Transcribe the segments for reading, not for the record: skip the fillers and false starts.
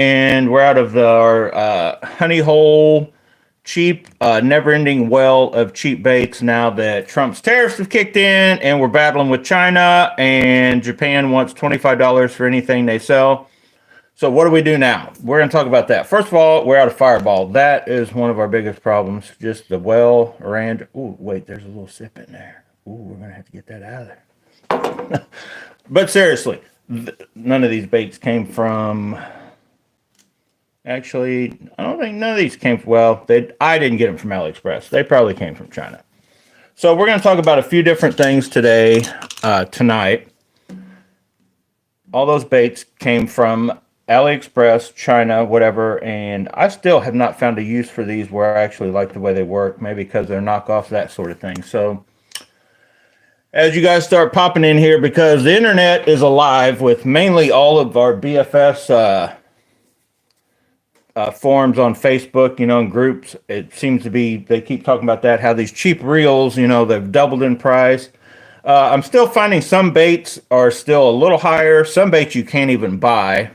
and we're out of our honey hole, cheap, never-ending well of cheap baits now that Trump's tariffs have kicked in, and we're battling with China, and Japan wants $25 for anything they sell. So what do we do now? We're going to talk about that. First of all, we're out of Fireball. That is one of our biggest problems. Just the well around. Oh, wait, there's a little sip in there. Ooh, we're going to have to get that out of there. But seriously, none of these baits came from... Actually, I don't think none of these came from... Well, I didn't get them from AliExpress. They probably came from China. So we're going to talk about a few different things today, tonight. All those baits came from AliExpress, China, whatever, and I still have not found a use for these where I actually like the way they work, maybe because they're knockoffs, that sort of thing. So as you guys start popping in here, because the internet is alive with mainly all of our BFS forums on Facebook, and groups, it seems to be, they keep talking about that, how these cheap reels, they've doubled in price. I'm still finding some baits are still a little higher. Some baits you can't even buy.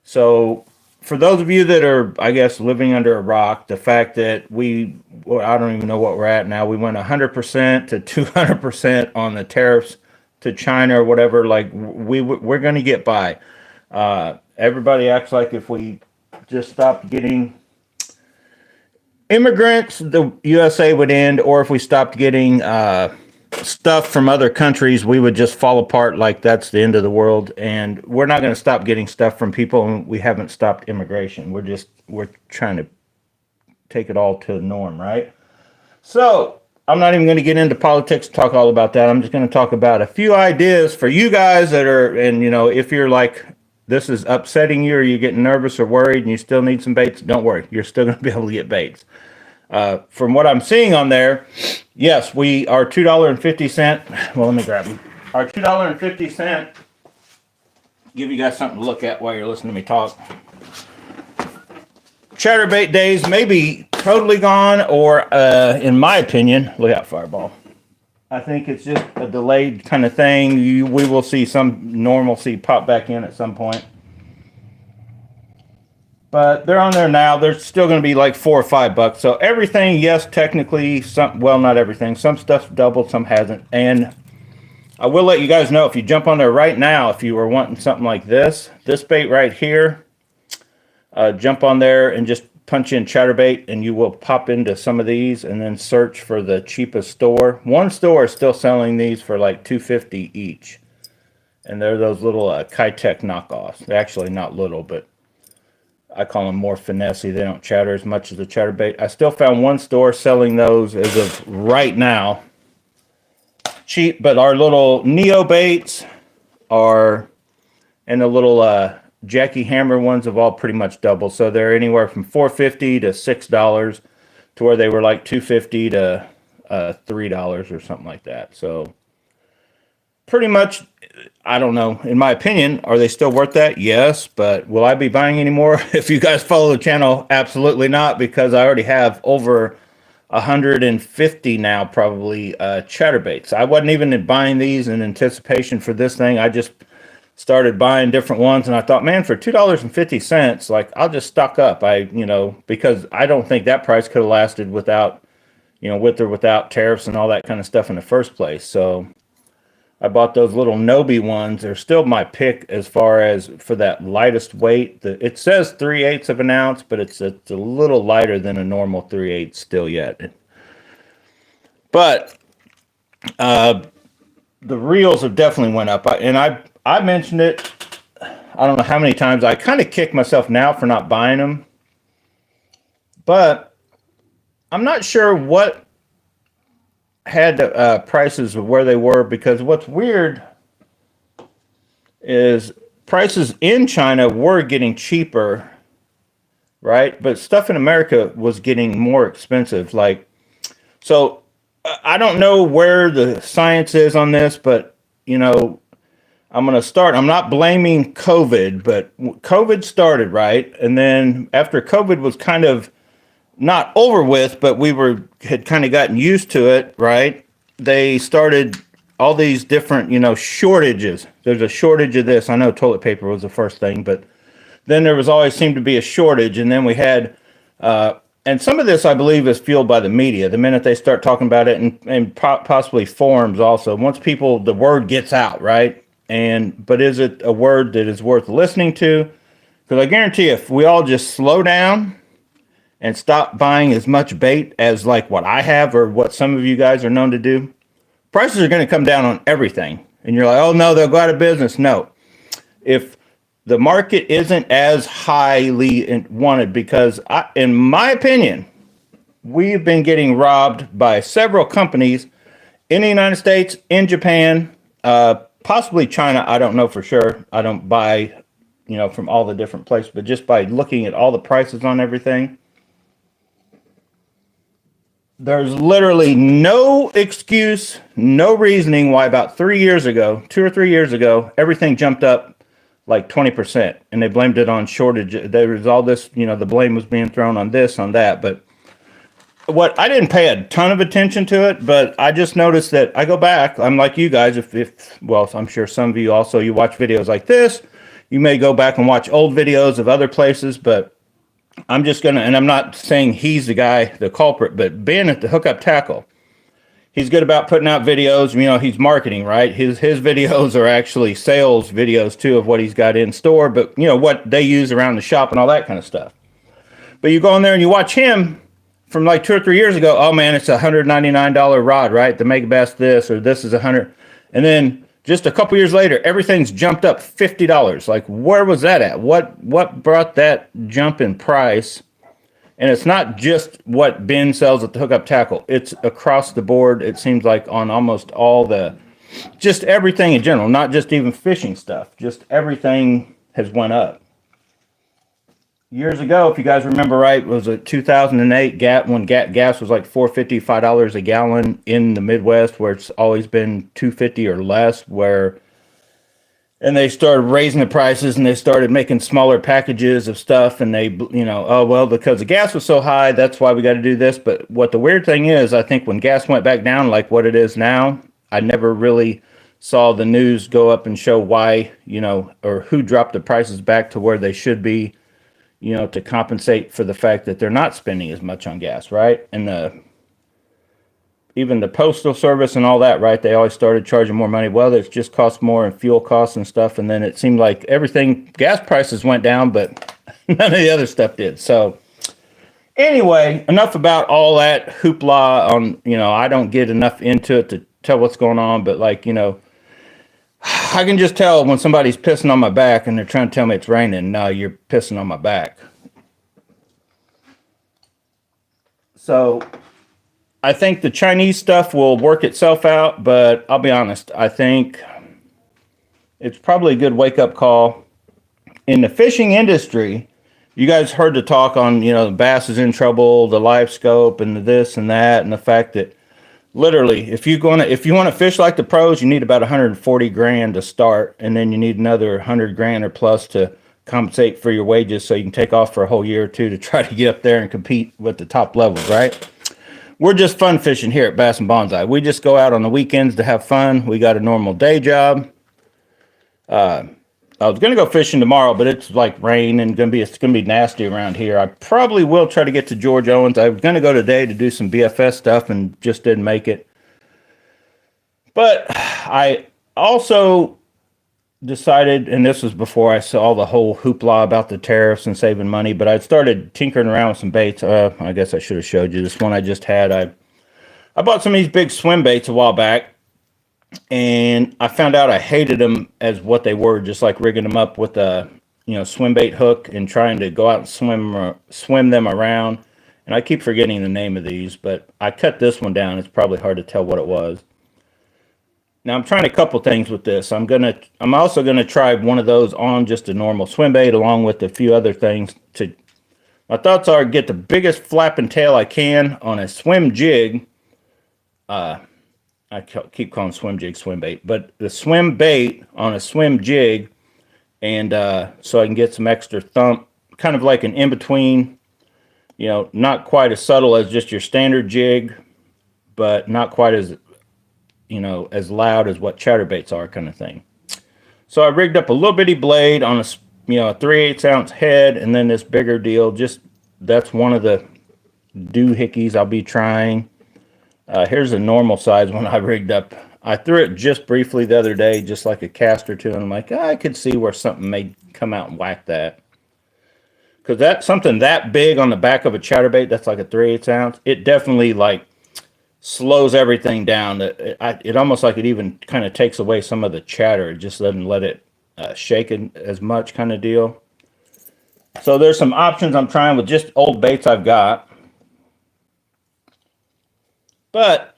So for those of you that are, I guess, living under a rock, the fact that I don't even know what we're at now. We went 100% to 200% on the tariffs to China or whatever. Like we're going to get by. Everybody acts like if we just stopped getting immigrants, the USA would end, or if we stopped getting stuff from other countries, we would just fall apart, like that's the end of the world. And we're not going to stop getting stuff from people, and we haven't stopped immigration. We're trying to take it all to the norm, right? So I'm not even going to get into politics, talk all about that. I'm just going to talk about a few ideas for you guys that are, and if you're like, this is upsetting you, or you're getting nervous or worried and you still need some baits, don't worry, you're still going to be able to get baits. From what I'm seeing on there, yes, we are $2.50. Well, let me grab them. Our $2.50. Give you guys something to look at while you're listening to me talk. Chatterbait days may be totally gone, or in my opinion, look out, Fireball. I think it's just a delayed kind of thing. We will see some normalcy pop back in at some point. But they're on there now. They're still going to be like $4 or $5. So everything, yes, technically, not everything. Some stuff's doubled, some hasn't. And I will let you guys know, if you jump on there right now, if you were wanting something like this bait right here, jump on there and just punch in Chatterbait, and you will pop into some of these, and then search for the cheapest store. One store is still selling these for like $2.50 each. And they're those little Kitech knockoffs. They're actually not little, but I call them more finessey. They don't chatter as much as the Chatterbait. I still found one store selling those as of right now. Cheap, but our little Neo baits and the little Jackie Hammer ones have all pretty much doubled. So they're anywhere from $4.50 to $6, to where they were like $2.50 to $3 or something like that. So pretty much, I don't know. In my opinion, are they still worth that? Yes, but will I be buying any more? If you guys follow the channel, absolutely not, because I already have over 150 now, probably, chatterbaits. I wasn't even buying these in anticipation for this thing. I just started buying different ones, and I thought, man, for $2.50, like, I'll just stock up. Because I don't think that price could have lasted without, with or without tariffs and all that kind of stuff in the first place. So I bought those little Nobi ones. They're still my pick as far as for that lightest weight. It says 3/8 of an ounce, but it's a little lighter than a normal 3/8 still yet. But the reels have definitely went up. And I mentioned it, I don't know how many times. I kind of kick myself now for not buying them. But I'm not sure what had prices of where they were, because what's weird is prices in China were getting cheaper, right? But stuff in America was getting more expensive. So I don't know where the science is on this, but I'm going to start. I'm not blaming COVID, but COVID started, right? And then after COVID was kind of not over with, but had kind of gotten used to it, right? They started all these different, shortages. There's a shortage of this. I know toilet paper was the first thing, but then there was always seemed to be a shortage, and then we had, and some of this I believe is fueled by the media. The minute they start talking about it, and possibly forums also, once the word gets out, right? But is it a word that is worth listening to? Because I guarantee you, if we all just slow down and stop buying as much bait as like what I have or what some of you guys are known to do, prices are going to come down on everything. And you're like, oh no, they'll go out of business. No. If the market isn't as highly wanted, because in my opinion, we've been getting robbed by several companies in the United States, in Japan, possibly China. I don't know for sure. I don't buy, from all the different places, but just by looking at all the prices on everything, there's literally no excuse, no reasoning why about 2 or 3 years ago, everything jumped up like 20%, and they blamed it on shortage. There was all this, the blame was being thrown on this, on that. But I didn't pay a ton of attention to it, but I just noticed that I go back. I'm like you guys, well, I'm sure some of you also, you watch videos like this. You may go back and watch old videos of other places, but I'm just going to, and I'm not saying he's the guy, the culprit, but Ben at the Hookup Tackle, he's good about putting out videos. He's marketing, right? His videos are actually sales videos too of what he's got in store, but what they use around the shop and all that kind of stuff. But you go in there and you watch him from like 2 or 3 years ago. Oh man, it's a $199 rod, right? The Megabass this, or this is $100. And then just a couple years later, everything's jumped up $50. Like, where was that at? What brought that jump in price? And it's not just what Ben sells at the Hookup Tackle. It's across the board. It seems like on almost just everything in general, not just even fishing stuff. Just everything has went up. Years ago, if you guys remember right, was it 2008 when gas was like $4.50, $5 a gallon in the Midwest, where it's always been $2.50 or less, and they started raising the prices, and they started making smaller packages of stuff, and they, oh, well, because the gas was so high, that's why we got to do this. But what the weird thing is, I think when gas went back down like what it is now, I never really saw the news go up and show why, or who dropped the prices back to where they should be, to compensate for the fact that they're not spending as much on gas, right? And even the postal service and all that, right? They always started charging more money. Well, it just cost more in fuel costs and stuff. And then it seemed like gas prices went down, but none of the other stuff did. So anyway, enough about all that hoopla on, I don't get enough into it to tell what's going on, but like, I can just tell when somebody's pissing on my back and they're trying to tell me it's raining. No, you're pissing on my back. So I think the Chinese stuff will work itself out, but I'll be honest, I think it's probably a good wake-up call. In the fishing industry, you guys heard the talk on, the bass is in trouble, the live scope, and the this and that, and the fact that literally, if you want to fish like the pros, you need about 140 grand to start, and then you need another 100 grand or plus to compensate for your wages, so you can take off for a whole year or two to try to get up there and compete with the top levels, right? We're just fun fishing here at Bass and Bonsai. We just go out on the weekends to have fun. We got a normal day job. I was gonna go fishing tomorrow, but it's like rain and it's gonna be nasty around here. I probably will try to get to George Owens. I was gonna go today to do some BFS stuff and just didn't make it. But I also decided, and this was before I saw the whole hoopla about the tariffs and saving money, but I started tinkering around with some baits. I guess I should have showed you this one I just had. I bought some of these big swim baits a while back, and I found out I hated them as what they were, just like rigging them up with a swim bait hook and trying to go out and swim them around. And I keep forgetting the name of these, but I cut this one down. It's probably hard to tell what it was. Now I'm trying a couple things with this. I'm also gonna try one of those on just a normal swim bait, along with a few other things. My thoughts are get the biggest flapping tail I can on a swim jig. I keep calling swim jig swim bait, but the swim bait on a swim jig, and so I can get some extra thump, kind of like an in-between, not quite as subtle as just your standard jig, but not quite as, as loud as what chatterbaits are, kind of thing. So I rigged up a little bitty blade on a 3/8 ounce head, and then this bigger deal. Just that's one of the doohickeys I'll be trying. Here's a normal size one I rigged up. I threw it just briefly the other day, just like a cast or two, and I'm like, I could see where something may come out and whack that. Because that's something that big on the back of a chatterbait, that's like a 3/8 ounce, it definitely like slows everything down. It almost like it even kind of takes away some of the chatter. It just doesn't let it shake it as much kind of deal. So there's some options I'm trying with just old baits I've got. But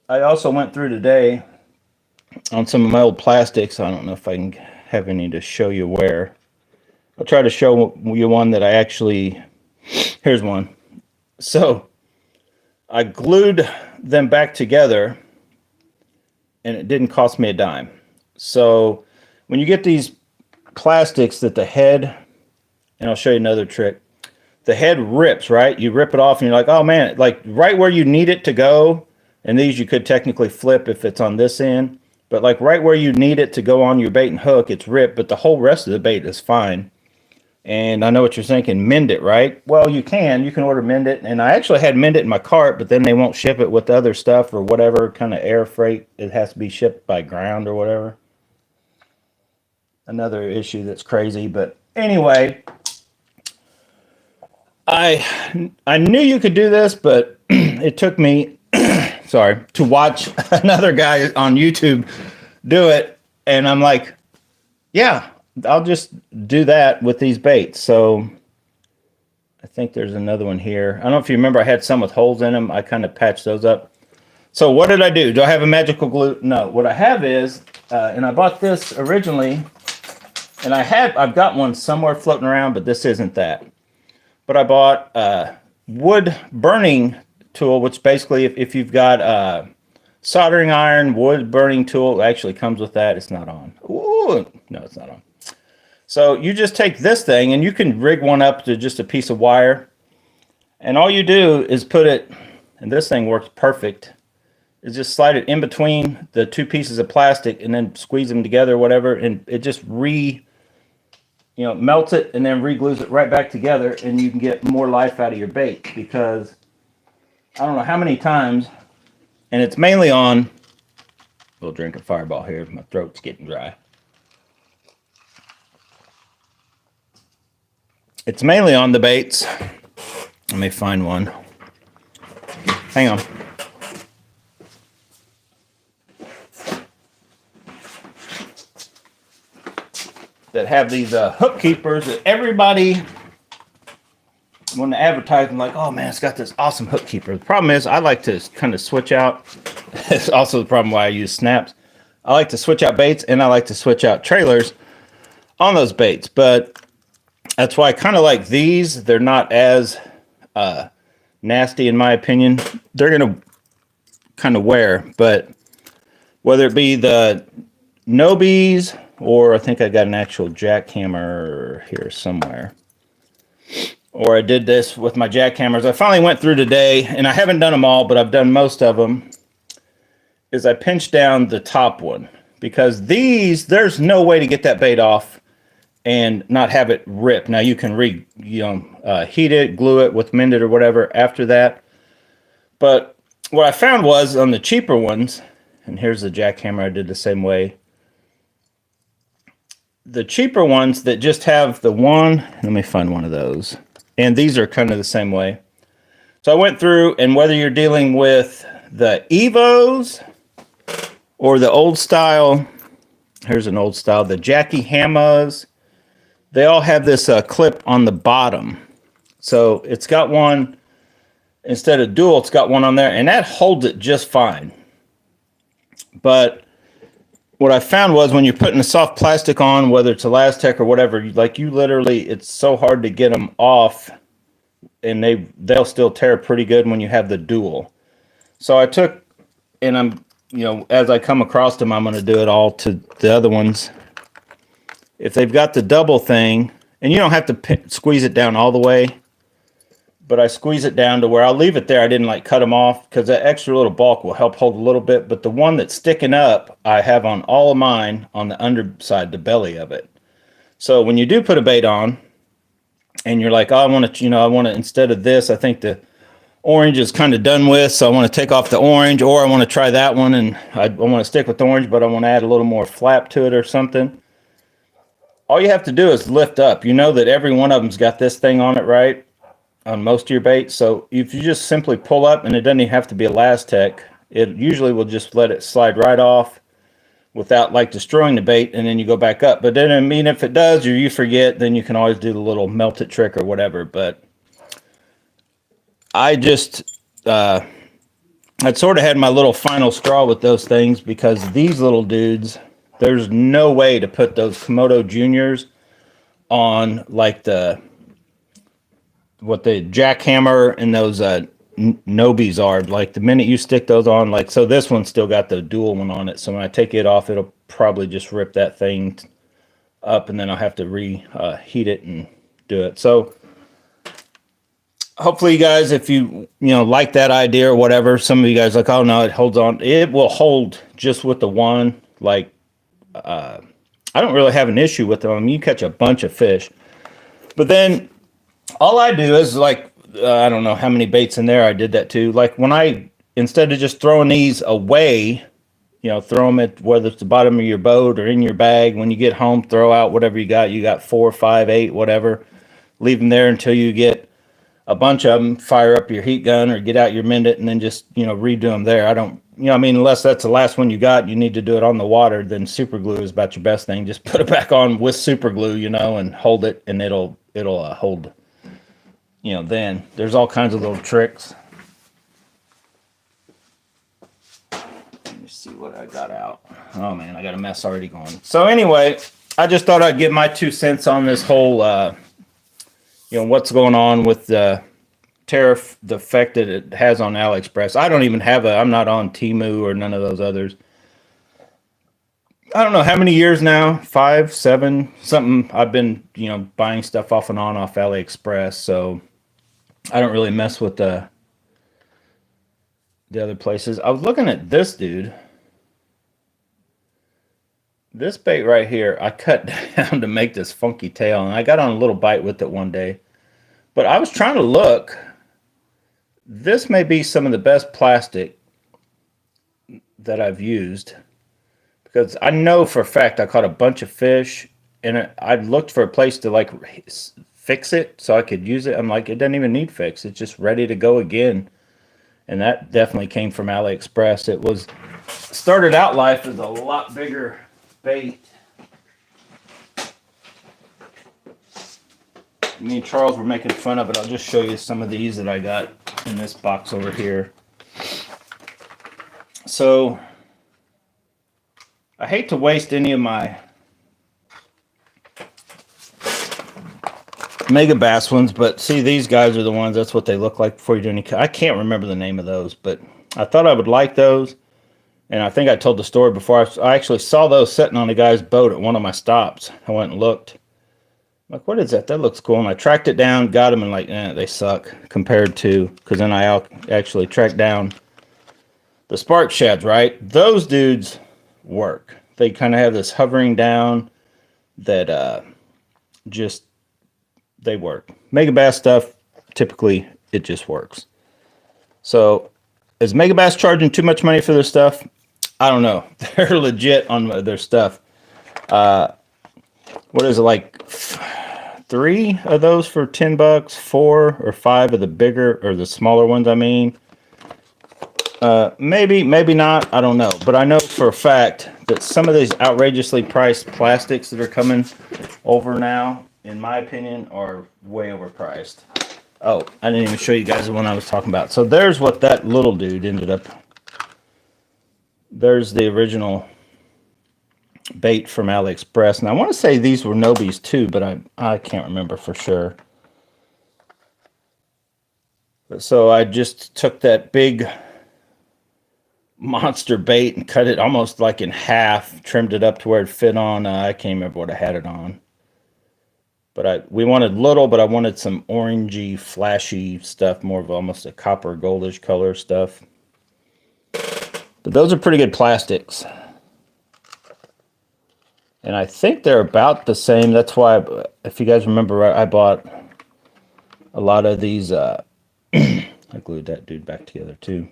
I also went through today on some of my old plastics. I don't know if I can have any to show you where. I'll try to show you one that I actually... Here's one. So I glued them back together, and it didn't cost me a dime. So when you get these plastics that the head... And I'll show you another trick. The head rips, right? You rip it off, and you're like, oh, man, like right where you need it to go. And these you could technically flip if it's on this end. But like right where you need it to go on your bait and hook, it's ripped. But the whole rest of the bait is fine. And I know what you're thinking, mend it, right? Well, you can. You can order mend it. And I actually had mend it in my cart, but then they won't ship it with the other stuff or whatever kind of air freight. It has to be shipped by ground or whatever. Another issue that's crazy. But anyway... I knew you could do this, but it took me, sorry, to watch another guy on YouTube do it. And I'm like, yeah, I'll just do that with these baits. So I think there's another one here. I don't know if you remember, I had some with holes in them. I kind of patched those up. So what did I do? Do I have a magical glue? No. What I have is, and I bought this originally, and I've got one somewhere floating around, but this isn't that. But I bought a wood burning tool, which basically, if you've got a soldering iron, wood burning tool, it actually comes with that. It's not on. Ooh, no, it's not on. So you just take this thing, and you can rig one up to just a piece of wire. And all you do is put it, and this thing works perfect, is just slide it in between the two pieces of plastic and then squeeze them together or whatever, and it just melts it and then re-glues it right back together, and you can get more life out of your bait. Because I don't know how many times, and it's mainly on, a little drink of Fireball here, my throat's getting dry. It's mainly on the baits. Let me find one. Hang on. That have these hook keepers that everybody, when they advertise, them like, oh man, it's got this awesome hook keeper. The problem is I like to kind of switch out. It's also the problem why I use snaps. I like to switch out baits, and I like to switch out trailers on those baits. But that's why I kind of like these. They're not as nasty in my opinion. They're going to kind of wear, but whether it be the Nobies, or I think I got an actual jackhammer here somewhere. Or I did this with my jackhammers. I finally went through today, and I haven't done them all, but I've done most of them, is I pinched down the top one. Because these, there's no way to get that bait off and not have it rip. Now you can heat it, glue it with mend it or whatever after that. But what I found was on the cheaper ones, and here's the jackhammer, I did the same way. The cheaper ones that just have the one, let me find one of those. And these are kind of the same way. So I went through, and whether you're dealing with the Evos or the old style, here's an old style, the Jackie Hamas, they all have this clip on the bottom. So it's got one, instead of dual, it's got one on there, and that holds it just fine. But what I found was when you're putting a soft plastic on, whether it's Elastec or whatever, like you literally, it's so hard to get them off, and they'll still tear pretty good when you have the dual. So I took, and I'm, as I come across them, I'm going to do it all to the other ones. If they've got the double thing, and you don't have to squeeze it down all the way, but I squeeze it down to where I'll leave it there. I didn't like cut them off because that extra little bulk will help hold a little bit. But the one that's sticking up, I have on all of mine on the underside, the belly of it. So when you do put a bait on, and you're like, oh, I want to, instead of this, I think the orange is kind of done with, so I want to take off the orange, or I want to try that one, and I want to stick with the orange, but I want to add a little more flap to it or something. All you have to do is lift up. You know that every one of them's got this thing on it, right? On most of your baits. So if you just simply pull up, and it doesn't even have to be a Lastech, it usually will just let it slide right off without like destroying the bait, and then you go back up. But then, I mean, if it does or you forget, then you can always do the little melt it trick or whatever. But I just I'd sort of had my little final straw with those things, because these little dudes, there's no way to put those Komodo Juniors on like the jackhammer and those Nobies are. Like the minute you stick those on, like, so this one's still got the dual one on it, so when I take it off, it'll probably just rip that thing up, and then I'll have to reheat it and do it. So hopefully you guys, if you like that idea or whatever, some of you guys like, oh no, it holds on. It will hold just with the one. Like I don't really have an issue with them. I mean, you catch a bunch of fish, but then all I do is like, I don't know how many baits in there I did that too. Like when instead of just throwing these away, throw them at whether it's the bottom of your boat or in your bag. When you get home, throw out whatever you got. You got 4, 5, 8, whatever. Leave them there until you get a bunch of them. Fire up your heat gun or get out your Mendit, and then just redo them there. I don't, I mean, unless that's the last one you got, you need to do it on the water. Then super glue is about your best thing. Just put it back on with super glue, and hold it, and it'll hold. Then there's all kinds of little tricks. Let me see what I got out. Oh man, I got a mess already going. So anyway, I just thought I'd give my 2 cents on this whole, what's going on with the tariff, the effect that it has on AliExpress. I don't even have I'm not on Temu or none of those others. I don't know how many years now, 5, 7, something. I've been, buying stuff off and on off AliExpress, so I don't really mess with the other places. I was looking at this dude. This bait right here, I cut down to make this funky tail, and I got on a little bite with it one day. But I was trying to look. This may be some of the best plastic that I've used, because I know for a fact I caught a bunch of fish, and I looked for a place to like fix it so I could use it. I'm like, it doesn't even need fix. It's just ready to go again. And that definitely came from AliExpress. It started out life as a lot bigger bait. Me and Charles were making fun of it. I'll just show you some of these that I got in this box over here. So I hate to waste any of my Mega Bass ones, but see, these guys are the ones, that's what they look like before you do any. I can't remember the name of those, but I thought I would like those. And I think I told the story before. I actually saw those sitting on a guy's boat at one of my stops. I went and looked. I'm like, what is that? That looks cool. And I tracked it down, got them, and like, they suck compared to, because then I actually tracked down the Spark Shads, right? Those dudes work. They kind of have this hovering down that they work. Mega Bass stuff, typically, it just works. So, is Mega Bass charging too much money for their stuff? I don't know. They're legit on their stuff. What is it, like 3 of those for $10? 4 or 5 of the bigger or the smaller ones, I mean. Maybe not. I don't know. But I know for a fact that some of these outrageously priced plastics that are coming over now, in my opinion, are way overpriced. Oh, I didn't even show you guys the one I was talking about. So there's what that little dude ended up. There's the original bait from AliExpress. And I want to say these were Nobies too, but I can't remember for sure. So I just took that big monster bait and cut it almost like in half, trimmed it up to where it fit on. I can't remember what I had it on. But we wanted little, but I wanted some orangey, flashy stuff, more of almost a copper goldish color stuff. But those are pretty good plastics. And I think they're about the same. That's why, if you guys remember, I bought a lot of these. I glued that dude back together too.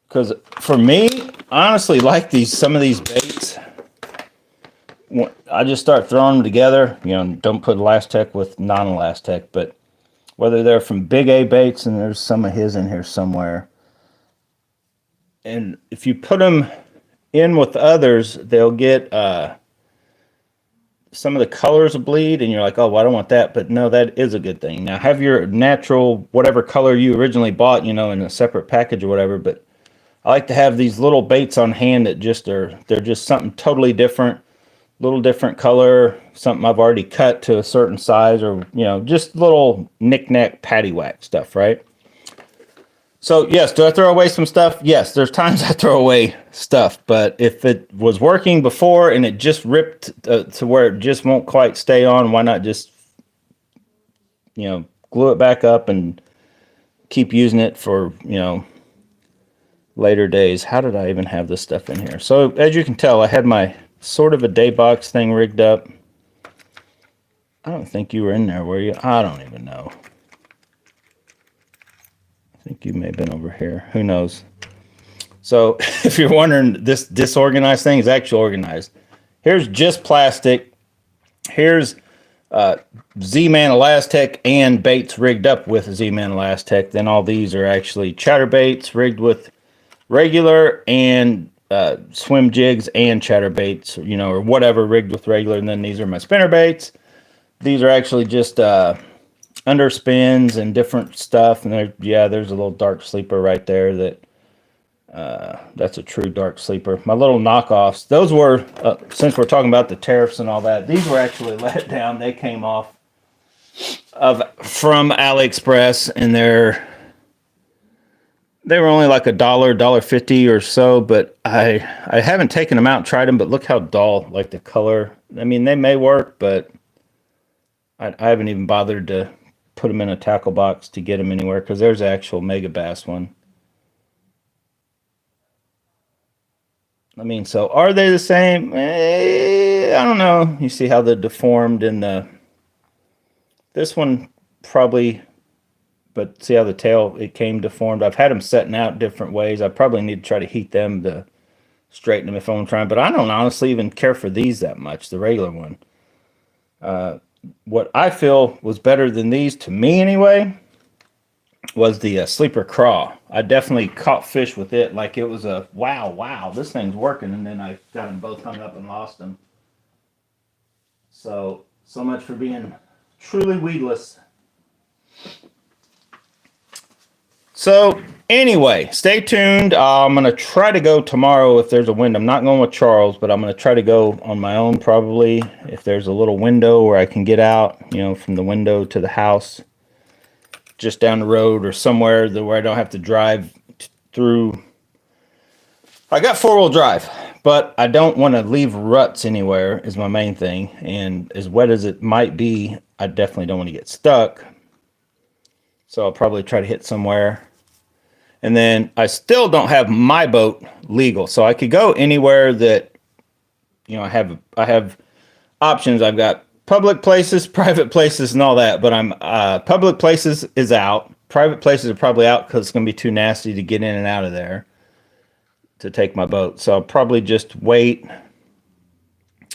Because for me, I honestly like some of these baits. I just start throwing them together. You know, don't put Elastec with non-Elastec, but whether they're from Big A Baits, and there's some of his in here somewhere. And if you put them in with others, they'll get some of the colors will bleed, and you're like, oh, well, I don't want that. But no, that is a good thing. Now, have your natural, whatever color you originally bought, you know, in a separate package or whatever. But I like to have these little baits on hand that they're just something totally different, little different color, something I've already cut to a certain size, or, you know, just little knick-knack paddywhack stuff, right? So, yes, do I throw away some stuff? Yes, there's times I throw away stuff, but if it was working before and it just ripped to where it just won't quite stay on, why not just, you know, glue it back up and keep using it for, you know, later days. How did I even have this stuff in here? So, as you can tell, I had my sort of a day box thing rigged up. I don't think you were in there, were you? I don't even know. I think you may have been over here. Who knows? So if you're wondering, this disorganized thing is actually organized. Here's just plastic. Here's Z-Man Elastec and baits rigged up with Z-Man Elastec. Then all these are actually chatterbaits rigged with regular, and swim jigs and chatterbaits, you know, or whatever rigged with regular. And then these are my spinner baits. These are actually just underspins and different stuff. And there's a little dark sleeper right there that's a true dark sleeper. My little knockoffs, those were, since we're talking about the tariffs and all that, these were actually let down. They came off from AliExpress, and they were only like $1.50 or so, but I haven't taken them out and tried them, but look how dull, like the color. I mean, they may work, but I haven't even bothered to put them in a tackle box to get them anywhere, because there's the actual Mega Bass one. I mean, so are they the same? I don't know. You see how they're deformed in this one probably, but see how the tail, it came deformed. I've had them setting out different ways. I probably need to try to heat them to straighten them if I'm trying, but I don't honestly even care for these that much, the regular one. What I feel was better than these, to me anyway, was the sleeper craw. I definitely caught fish with it like it was a wow, this thing's working, and then I got them both hung up and lost them. So much for being truly weedless. So anyway, stay tuned. I'm going to try to go tomorrow if there's a wind. I'm not going with Charles, but I'm going to try to go on my own probably if there's a little window where I can get out, you know, from the window to the house, just down the road or somewhere where I don't have to drive through. I got four-wheel drive, but I don't want to leave ruts anywhere is my main thing. And as wet as it might be, I definitely don't want to get stuck. So I'll probably try to hit somewhere. And then I still don't have my boat legal. So I could go anywhere that, you know, I have options. I've got public places, private places, and all that. But public places is out. Private places are probably out because it's going to be too nasty to get in and out of there to take my boat. So I'll probably just wait.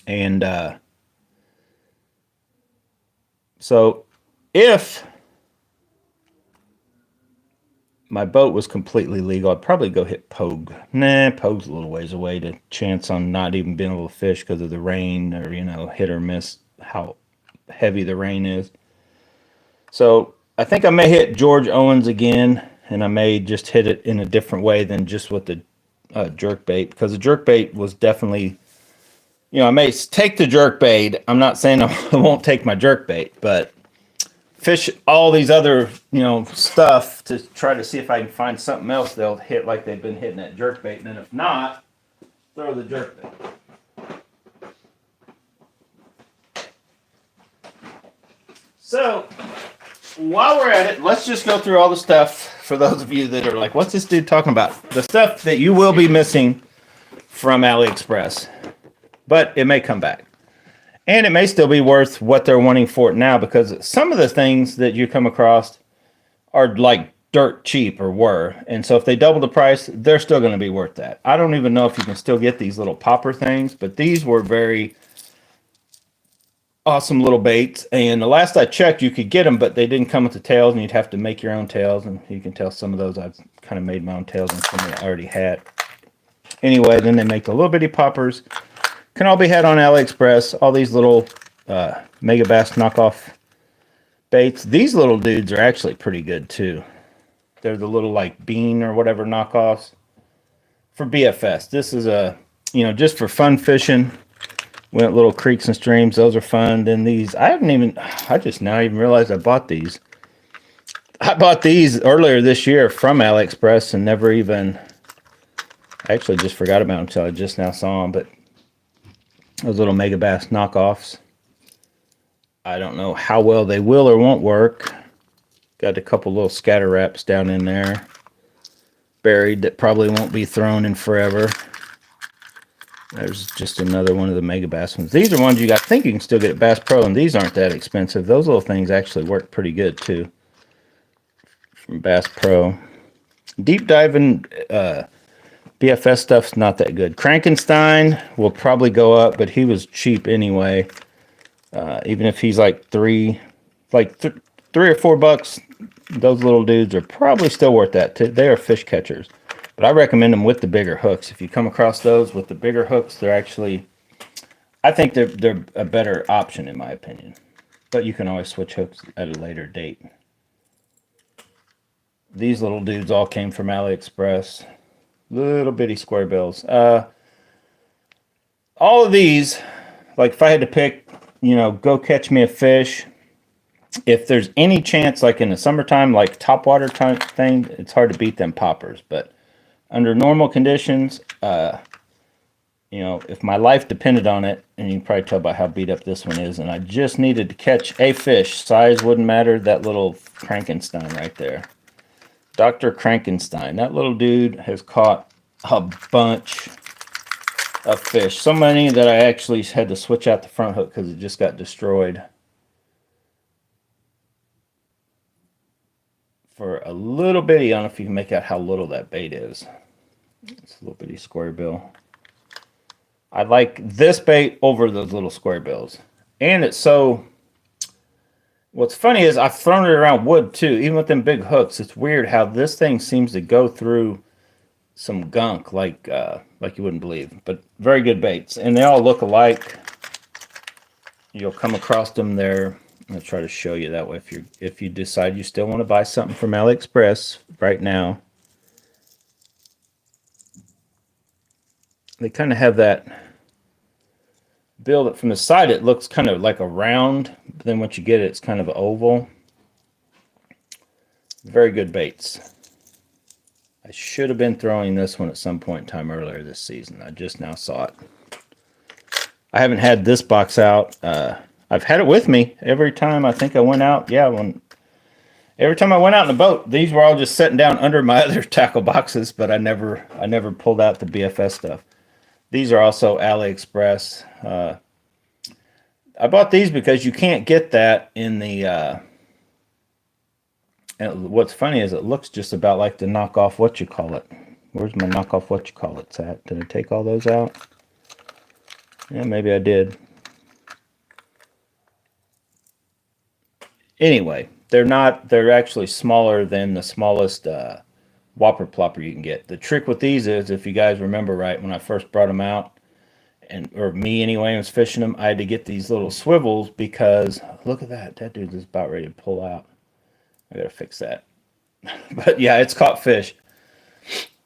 And so if my boat was completely legal, I'd probably go hit Pogue. Nah, Pogue's a little ways away to chance on not even being able to fish because of the rain, or, you know, hit or miss how heavy the rain is. So I think I may hit George Owens again, and I may just hit it in a different way than just with the jerkbait, because the jerkbait was definitely, you know, I may take the jerkbait. I'm not saying I won't take my jerkbait, but fish all these other, you know, stuff to try to see if I can find something else they'll hit like they've been hitting that jerkbait, and then if not, throw the jerkbait. So while we're at it, let's just go through all the stuff for those of you that are like, what's this dude talking about? The stuff that you will be missing from AliExpress. but it may come back. And it may still be worth what they're wanting for it now, because some of the things that you come across are like dirt cheap or were. And so if they double the price, they're still going to be worth that. I don't even know if you can still get these little popper things, but these were very awesome little baits. And the last I checked, you could get them, but they didn't come with the tails, and you'd have to make your own tails. And you can tell some of those I've kind of made my own tails, and some I already had. Anyway, then they make the little bitty poppers. Can all be had on AliExpress. All these little Mega Bass knockoff baits. These little dudes are actually pretty good too. They're the little like bean or whatever knockoffs for BFS. This is just for fun fishing. Went little creeks and streams. Those are fun. Then these, I just now even realized I bought these. I bought these earlier this year from AliExpress and never even, I actually just forgot about them until I just now saw them. But those little Mega Bass knockoffs. I don't know how well they will or won't work. Got a couple little scatter wraps down in there, buried, that probably won't be thrown in forever. There's just another one of the Mega Bass ones. These are ones I think you can still get at Bass Pro, and these aren't that expensive. Those little things actually work pretty good too. From Bass Pro. Deep diving BFS stuff's not that good. Frankenstein will probably go up, but he was cheap anyway. Even if he's like $3 or $4, those little dudes are probably still worth that. They are fish catchers, but I recommend them with the bigger hooks. If you come across those with the bigger hooks, they're actually, I think they're a better option in my opinion. But you can always switch hooks at a later date. These little dudes all came from AliExpress. Little bitty square bills. All of these, like if I had to pick, go catch me a fish. If there's any chance, like in the summertime, like topwater type thing, it's hard to beat them poppers. But under normal conditions, if my life depended on it, and you can probably tell by how beat up this one is, and I just needed to catch a fish, size wouldn't matter, that little Frankenstein right there. Dr. Frankenstein. That little dude has caught a bunch of fish. So many that I actually had to switch out the front hook because it just got destroyed. For a little bitty, I don't know if you can make out how little that bait is. It's a little bitty square bill. I like this bait over those little square bills. And it's so... What's funny is I've thrown it around wood too, even with them big hooks. It's weird how this thing seems to go through some gunk like you wouldn't believe. But very good baits, and they all look alike. You'll come across them there. I'll try to show you that way if you decide you still want to buy something from AliExpress right now. They kind of have that build it from the side. It looks kind of like a round, but then once you get it, it's kind of oval. Very good baits. I should have been throwing this one at some point in time earlier this season. I just now saw it. I haven't had this box out. I've had it with me every time I think I went out. Yeah, every time I went out in a boat, these were all just sitting down under my other tackle boxes, but I never pulled out the BFS stuff. These are also AliExpress. I bought these because you can't get that in the... and what's funny is it looks just about like the knockoff whatchamacallit. Where's my knockoff whatchamacallits at? Did I take all those out? Yeah, maybe I did. Anyway, they're actually smaller than the smallest... whopper plopper you can get. The trick with these is, if you guys remember right, when I first brought them out, or me anyway, was fishing them, I had to get these little swivels because look at that dude is about ready to pull out. I gotta fix that. But yeah, it's caught fish.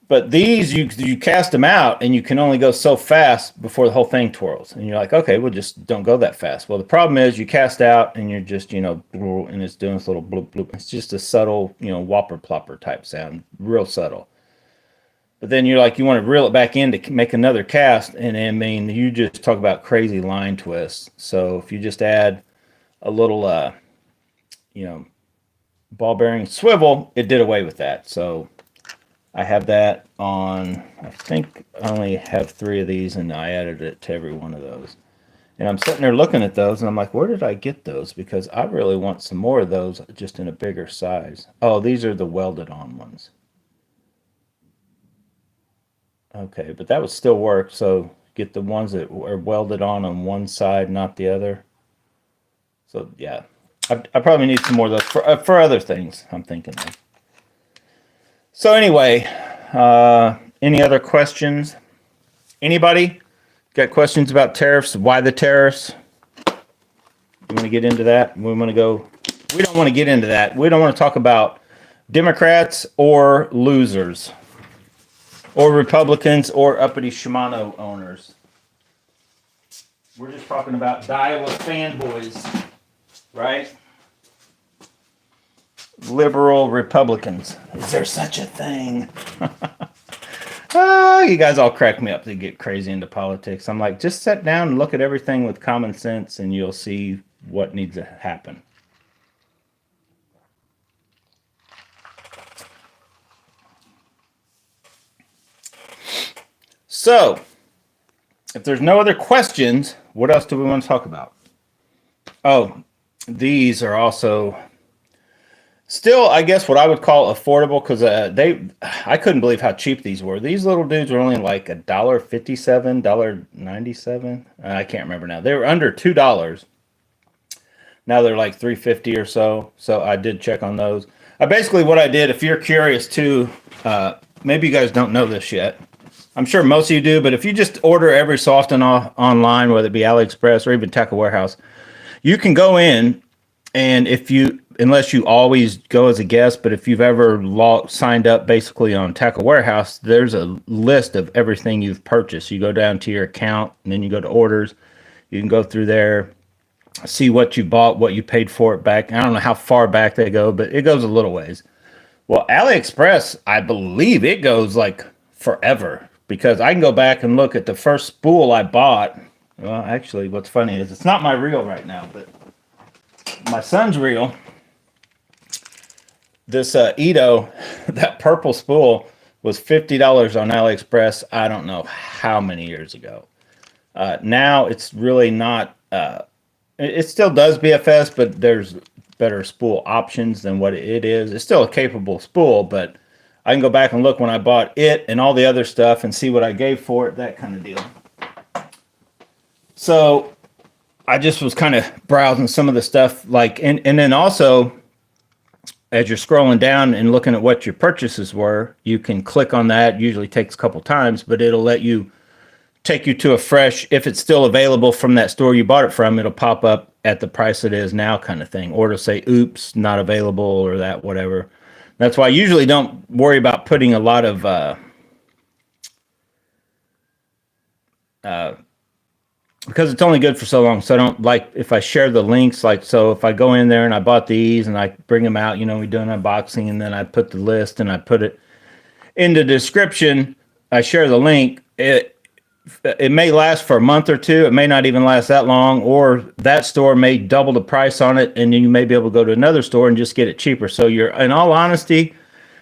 But these, you cast them out and you can only go so fast before the whole thing twirls. And you're like, okay, well, just don't go that fast. Well, the problem is you cast out and you're just, and it's doing this little bloop, bloop. It's just a subtle, whopper plopper type sound, real subtle. But then you're like, you want to reel it back in to make another cast. And I mean, you just talk about crazy line twists. So if you just add a little, ball bearing swivel, it did away with that. So I have that on, I think I only have 3 of these, and I added it to every one of those. And I'm sitting there looking at those, and I'm like, where did I get those? Because I really want some more of those, just in a bigger size. Oh, these are the welded on ones. Okay, but that would still work. So get the ones that are welded on one side, not the other. So yeah, I probably need some more of those for other things I'm thinking of. So anyway, any other questions? Anybody got questions about tariffs? Why the tariffs? You want to get into that? We want to go. We don't want to get into that. We don't want to talk about Democrats or losers, or Republicans or uppity Shimano owners. We're just talking about Iowa fanboys, right? Liberal Republicans. Is there such a thing? You guys all crack me up to get crazy into politics. I'm like, just sit down and look at everything with common sense, and you'll see what needs to happen. So, if there's no other questions, what else do we want to talk about? Oh, these are also still, I guess, what I would call affordable, because I couldn't believe how cheap these were. These little dudes were only like $1.57, $1.97. I can't remember now. They were under $2. Now they're like $3.50 or so. So I did check on those. Basically, what I did, if you're curious too, maybe you guys don't know this yet. I'm sure most of you do, but if you just order every so often online, whether it be AliExpress or even Tackle Warehouse, you can go in, and unless you always go as a guest, but if you've ever signed up basically on Tackle Warehouse, there's a list of everything you've purchased. You go down to your account, and then you go to orders. You can go through there, see what you bought, what you paid for it back. I don't know how far back they go, but it goes a little ways. Well, AliExpress, I believe it goes like forever, because I can go back and look at the first spool I bought. Well, actually, what's funny is it's not my reel right now, but my son's reel. This Edo, that purple spool, was $50 on AliExpress. I don't know how many years ago. Now it's really not. It still does BFS, but there's better spool options than what it is. It's still a capable spool, but I can go back and look when I bought it and all the other stuff and see what I gave for it, that kind of deal. So I just was kind of browsing some of the stuff, and then also, as you're scrolling down and looking at what your purchases were, you can click on that. Usually takes a couple times, but it'll let you take you to a fresh, if it's still available from that store you bought it from, it'll pop up at the price it is now kind of thing. Or to say, oops, not available, or that, whatever. That's why I usually don't worry about putting a lot of because it's only good for so long. So I don't like if I share the links, so if I go in there and I bought these and I bring them out, we do an unboxing, and then I put the list and I put it in the description. I share the link. It may last for a month or two. It may not even last that long, or that store may double the price on it, and then you may be able to go to another store and just get it cheaper. So in all honesty,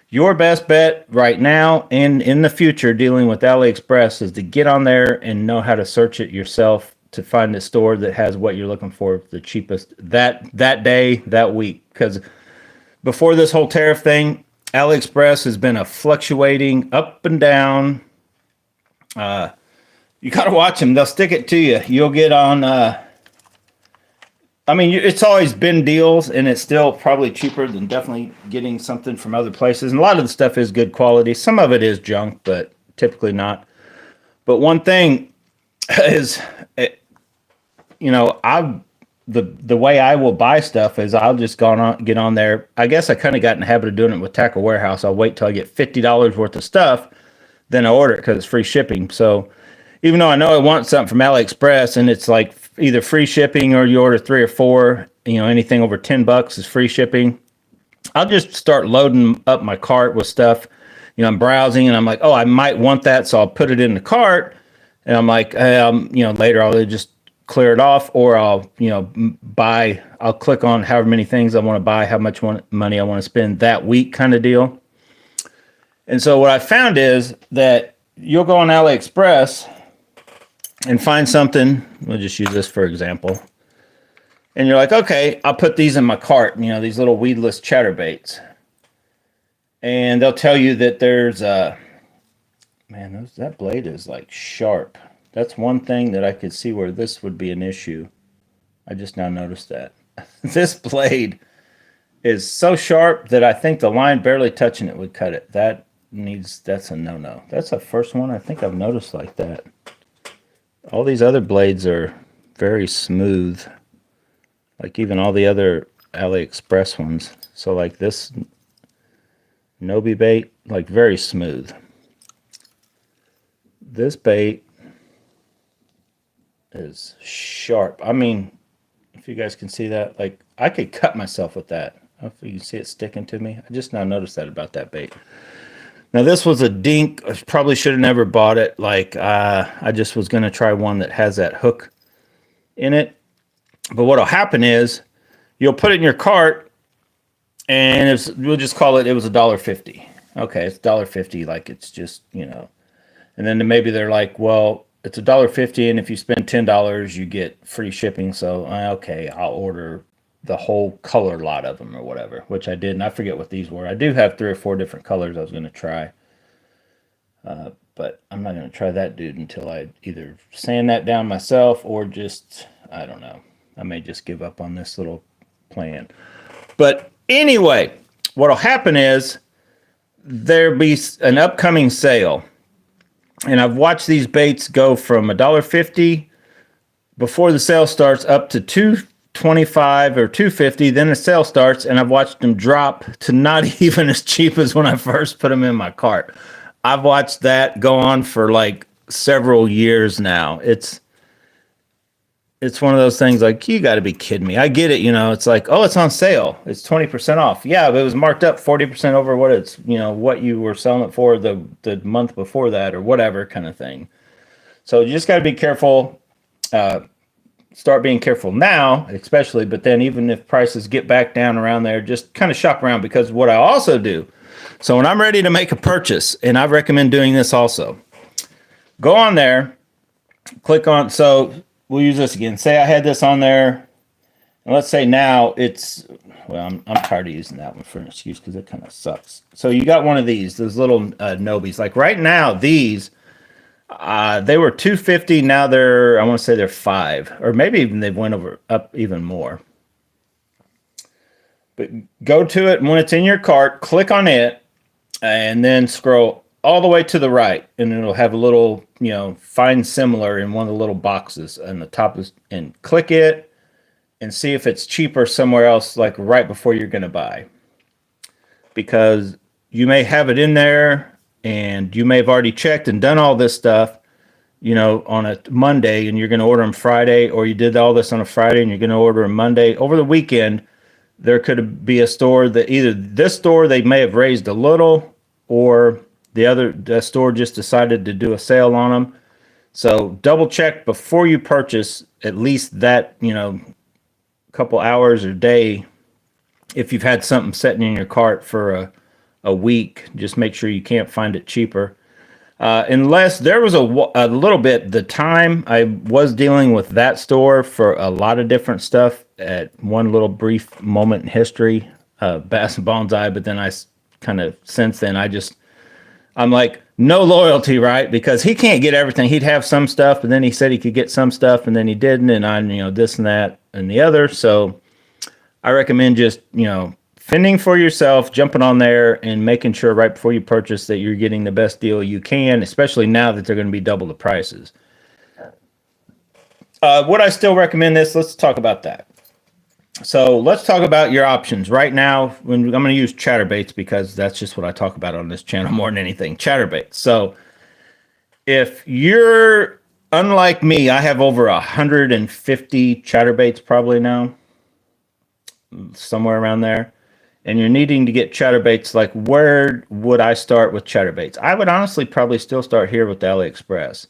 your best bet right now and in the future dealing with AliExpress is to get on there and know how to search it yourself to find a store that has what you're looking for the cheapest that day, that week. Because before this whole tariff thing, AliExpress has been a fluctuating up and down. You got to watch them. They'll stick it to you. You'll get on. It's always been deals, and it's still probably cheaper than definitely getting something from other places. And a lot of the stuff is good quality. Some of it is junk, but typically not. But one thing is, the way I will buy stuff is I'll just get on there. I guess I kind of got in the habit of doing it with Tackle Warehouse. I'll wait till I get $50 worth of stuff, then I order it because it's free shipping. So even though I know I want something from AliExpress and it's like either free shipping or you order 3 or 4, anything over $10 is free shipping, I'll just start loading up my cart with stuff. I'm browsing and I'm like, oh, I might want that. So I'll put it in the cart and I'm like, later I'll just clear it off, or I'll click on however many things I want to buy, how much money I want to spend that week kind of deal. And so what I found is that you'll go on AliExpress and find something. We'll just use this for example. And you're like, okay, I'll put these in my cart, these little weedless chatterbaits. And they'll tell you that there's man, that blade is like sharp. That's one thing that I could see where this would be an issue. I just now noticed that. This blade is so sharp that I think the line barely touching it would cut it. That's a no-no. That's the first one I think I've noticed like that. All these other blades are very smooth. Like even all the other AliExpress ones. So like this Nobi bait, like very smooth. This bait is sharp. I mean, if you guys can see that, like I could cut myself with that. I don't know if you can see it sticking to me. I just now noticed that about that bait. Now this was a dink. I probably should have never bought it. Like I just was going to try one that has that hook in it. But what'll happen is you'll put it in your cart, and we'll just call it. It was $1.50. Okay, it's $1.50. Like it's just And then maybe they're like, well, it's $1.50, and if you spend $10, you get free shipping. So okay, I'll order the whole color lot of them or whatever, which I did, and I forget what these were. I do have 3 or 4 different colors I was going to try, but I'm not going to try that dude until I either sand that down myself or just, I don't know. I may just give up on this little plan. But anyway, what'll happen is there'll be an upcoming sale. And I've watched these baits go from $1.50 before the sale starts up to $2.25 or $2.50. Then the sale starts, and I've watched them drop to not even as cheap as when I first put them in my cart. I've watched that go on for like several years now. It's one of those things like, you got to be kidding me. I get it. It's like, oh, it's on sale. It's 20% off. Yeah, but it was marked up 40% over what it's, what you were selling it for the month before that or whatever kind of thing. So you just got to be careful. Start being careful now, especially, but then even if prices get back down around there, just kind of shop around, because what I also do. So when I'm ready to make a purchase, and I recommend doing this also, go on there, click on, so we'll use this again. Say I had this on there, and let's say now it's, well, I'm tired of using that one for an excuse because it kind of sucks. So you got one of these little Nobies. Like right now, these, they were $2.50. Now I want to say they're $5, or maybe even they've went up even more. But go to it, and when it's in your cart, click on it, and then scroll all the way to the right, and it'll have a little, find similar in one of the little boxes on the top, and click it and see if it's cheaper somewhere else, like right before you're going to buy. Because you may have it in there, and you may have already checked and done all this stuff, on a Monday, and you're going to order them Friday, or you did all this on a Friday and you're going to order them Monday. Over the weekend, there could be a store that either this store they may have raised a little, or the store just decided to do a sale on them. So double check before you purchase, at least that, couple hours or day. If you've had something sitting in your cart for a week, just make sure you can't find it cheaper. Unless there was a little bit, the time I was dealing with that store for a lot of different stuff at one little brief moment in history, Bass and Bonsai, but then I kind of, since then, I'm like, no loyalty, right? Because he can't get everything. He'd have some stuff, but then he said he could get some stuff, and then he didn't, and I, this and that and the other. So I recommend just, fending for yourself, jumping on there and making sure right before you purchase that you're getting the best deal you can, especially now that they're going to be double the prices. Would I still recommend this? Let's talk about that. So let's talk about your options right now. I'm going to use Chatterbaits because that's just what I talk about on this channel more than anything. Chatterbaits. So if you're unlike me, I have over 150 Chatterbaits probably now, somewhere around there. And you're needing to get Chatterbaits. Like, where would I start with Chatterbaits? I would honestly probably still start here with the AliExpress.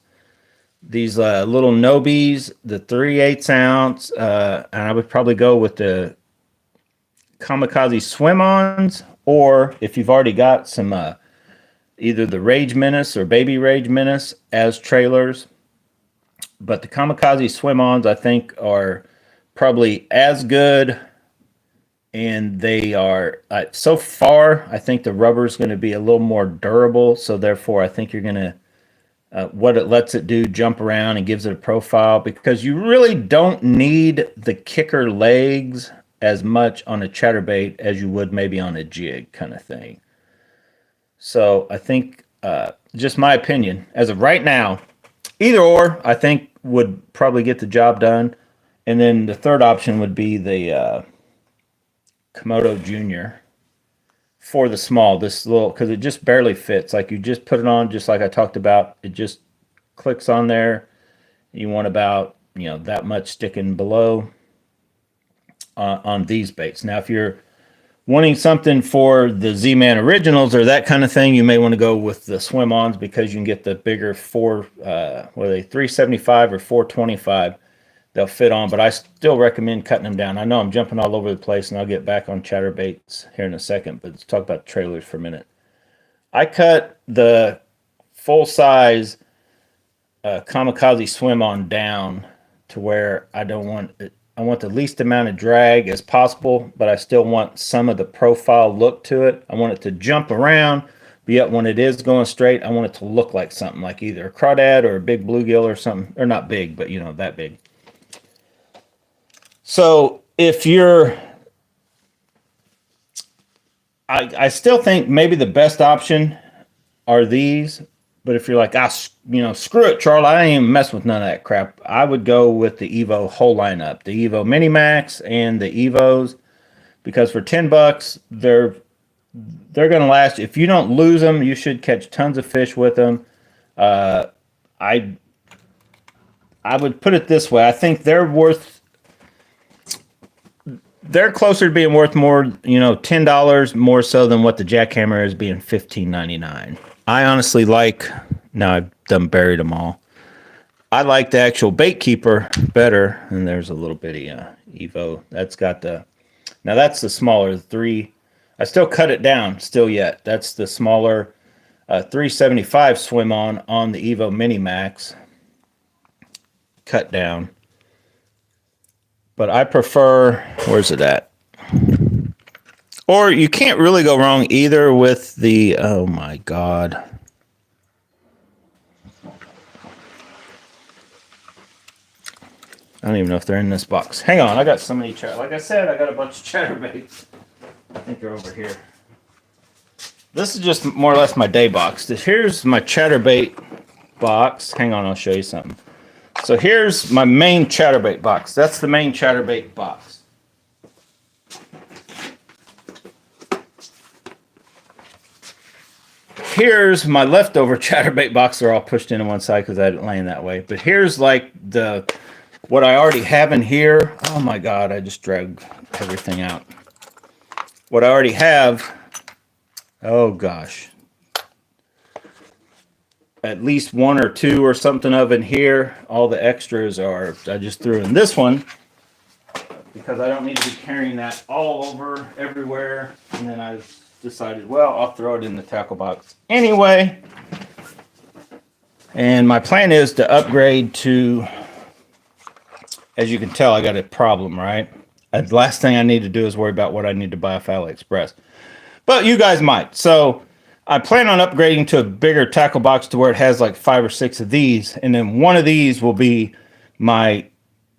These little Nobies, the 3/8 ounce, and I would probably go with the Kamikaze swim-ons, or if you've already got some either the Rage Menace or Baby Rage Menace as trailers. But the Kamikaze swim-ons, I think, are probably as good. And they are, so far, I think the rubber is going to be a little more durable. So therefore, I think you're going to, what it lets it do, jump around and gives it a profile, because you really don't need the kicker legs as much on a chatterbait as you would maybe on a jig kind of thing. So I think, just my opinion, as of right now, either or, I think would probably get the job done. And then the third option would be the Komodo Junior for the small, this little, because it just barely fits. Like you just put it on, just like I talked about, it just clicks on there. You want about, that much sticking below on these baits. Now, if you're wanting something for the Z-Man Originals or that kind of thing, you may want to go with the swim-ons, because you can get the bigger 375 or 425. They'll fit on, but I still recommend cutting them down. I know I'm jumping all over the place, and I'll get back on chatterbaits here in a second, but let's talk about trailers for a minute. I cut the full-size Kamikaze swim-on down to where I want the least amount of drag as possible, but I still want some of the profile look to it. I want it to jump around, but yet when it is going straight, I want it to look like something, like either a crawdad or a big bluegill or something, or not big, but that big. So if you're, I still think maybe the best option are these, but if you're like, screw it, Charlie, I ain't even messing with none of that crap, I would go with the Evo whole lineup, the Evo Mini Max and the Evos, because for $10, they're going to last. If you don't lose them, you should catch tons of fish with them. I would put it this way. I think they're closer to being worth more, $10 more so than what the jackhammer is being $15.99. I honestly now I've done buried them all. I like the actual bait keeper better. And there's a little bitty Evo. That's got now that's the smaller 3. I still cut it down still yet. That's the smaller 375 swim on the Evo Mini Max. Cut down. But I prefer, where's it at? Or you can't really go wrong either with the, oh my God. I don't even know if they're in this box. Hang on, I got so many like I said, I got a bunch of chatterbaits. I think they're over here. This is just more or less my day box. Here's my chatterbait box. Hang on, I'll show you something. So here's my main chatterbait box. That's the main chatterbait box. Here's my leftover chatterbait box. They're all pushed into one side because I didn't lay in that way. But here's like what I already have in here. Oh my God, I just dragged everything out. What I already have, oh gosh, at least 1 or 2 or something of in here. All the extras I just threw in this one because I don't need to be carrying that all over everywhere. And then I decided, well, I'll throw it in the tackle box anyway. And my plan is to upgrade to, as you can tell, I got a problem, right? The last thing I need to do is worry about what I need to buy off AliExpress. But you guys might. So I plan on upgrading to a bigger tackle box to where it has like 5 or 6 of these. And then one of these will be my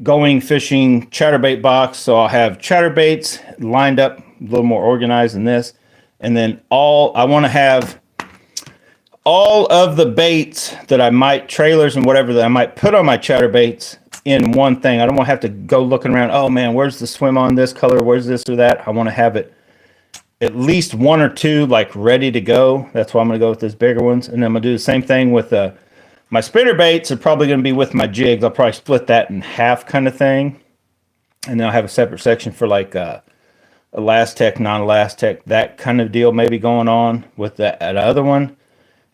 going fishing chatterbait box. So I'll have chatterbaits lined up a little more organized than this. And then I want to have all of the baits that I might, trailers and whatever that I might put on my chatterbaits in one thing. I don't want to have to go looking around, oh man, where's the swim on this color? Where's this or that? I want to have it at least 1 or 2 like ready to go. That's why I'm going to go with these bigger ones. And then I'm going to do the same thing with my spinner baits are probably going to be with my jigs. I'll probably split that in half kind of thing. And then I'll have a separate section for like Elastec, non-Elastec, that kind of deal maybe going on with that other one.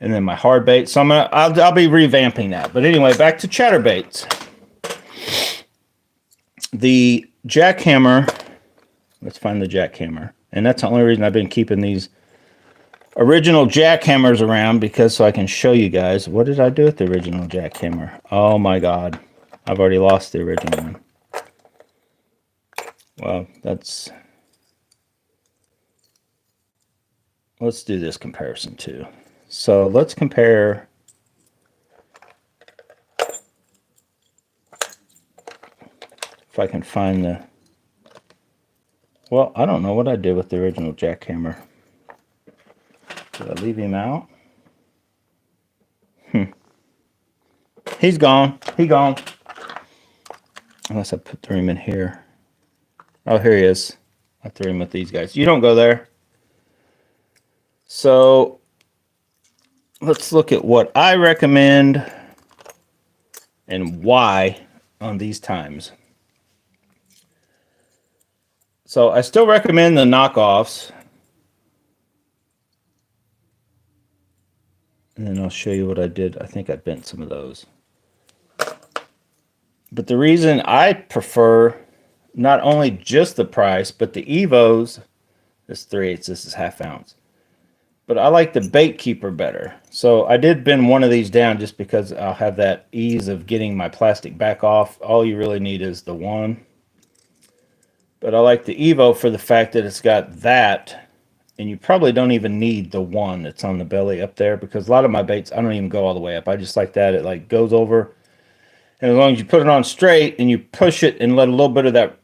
And then my hard bait. So I'll be revamping that. But anyway, back to chatterbaits. The jackhammer, let's find the jackhammer. And that's the only reason I've been keeping these original jackhammers around because so I can show you guys. What did I do with the original jackhammer? Oh my God. I've already lost the original one. Well, let's do this comparison too. So let's compare. If I can find the, well, I don't know what I did with the original jackhammer. Did I leave him out? He's gone. He gone. Unless I threw him in here. Oh, here he is. I threw him with these guys. You don't go there. So let's look at what I recommend and why on these times. So I still recommend the knockoffs. And then I'll show you what I did. I think I bent some of those. But the reason I prefer not only just the price, but the Evos, this 3/8, this is 1/2 ounce. But I like the bait keeper better. So I did bend one of these down just because I'll have that ease of getting my plastic back off. All you really need is the one. But I like the Evo for the fact that it's got that. And you probably don't even need the one that's on the belly up there, because a lot of my baits, I don't even go all the way up. I just like that. It like goes over. And as long as you put it on straight and you push it and let a little bit of that,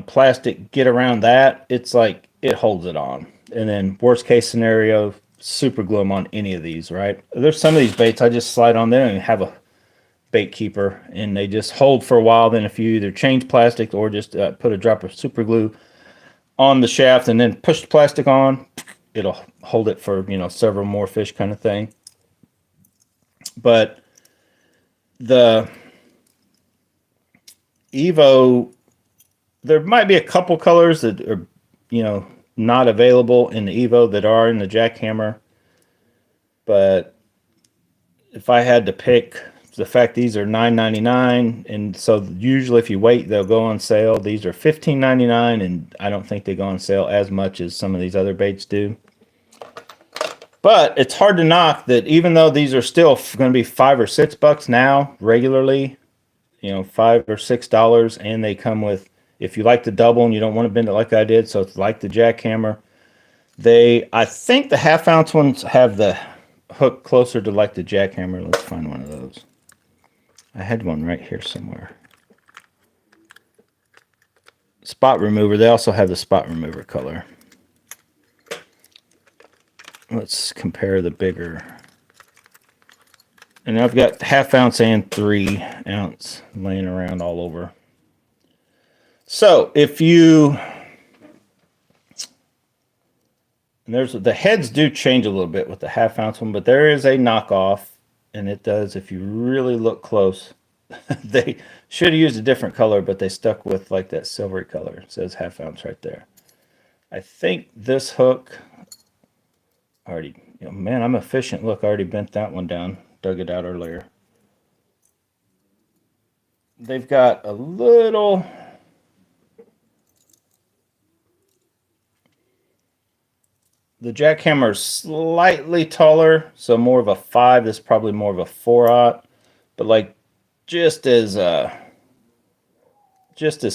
plastic get around that, it's like it holds it on. And then worst case scenario, super glue them on any of these, right? There's some of these baits I just slide on there and have a bait keeper, and they just hold for a while. Then if you either change plastic or just put a drop of super glue on the shaft and then push the plastic on, it'll hold it for, several more fish kind of thing. But the Evo, there might be a couple colors that are, not available in the Evo that are in the jackhammer. But if I had to pick, the fact these are $9.99, and so usually if you wait, they'll go on sale. These are $15.99, and I don't think they go on sale as much as some of these other baits do. But it's hard to knock that even though these are still going to be $5 or $6 now regularly, $5 or $6, and they come with, if you like the double and you don't want to bend it like I did, so it's like the jackhammer. I think the 1/2 ounce ones have the hook closer to like the jackhammer. Let's find one of those. I had one right here somewhere. Spot remover. They also have the spot remover color. Let's compare the bigger. And I've got 1/2 ounce and 3 ounce laying around all over. So if you, and the heads do change a little bit with the 1/2 ounce one, but there is a knockoff, and it does, if you really look close, they should have used a different color, but they stuck with like that silvery color. It says 1/2 ounce right there. I think this hook already, man, I'm efficient. Look, I already bent that one down, dug it out earlier. They've got a little, the jackhammer is slightly taller, so more of a 5. This is probably more of a 4/0, but like just as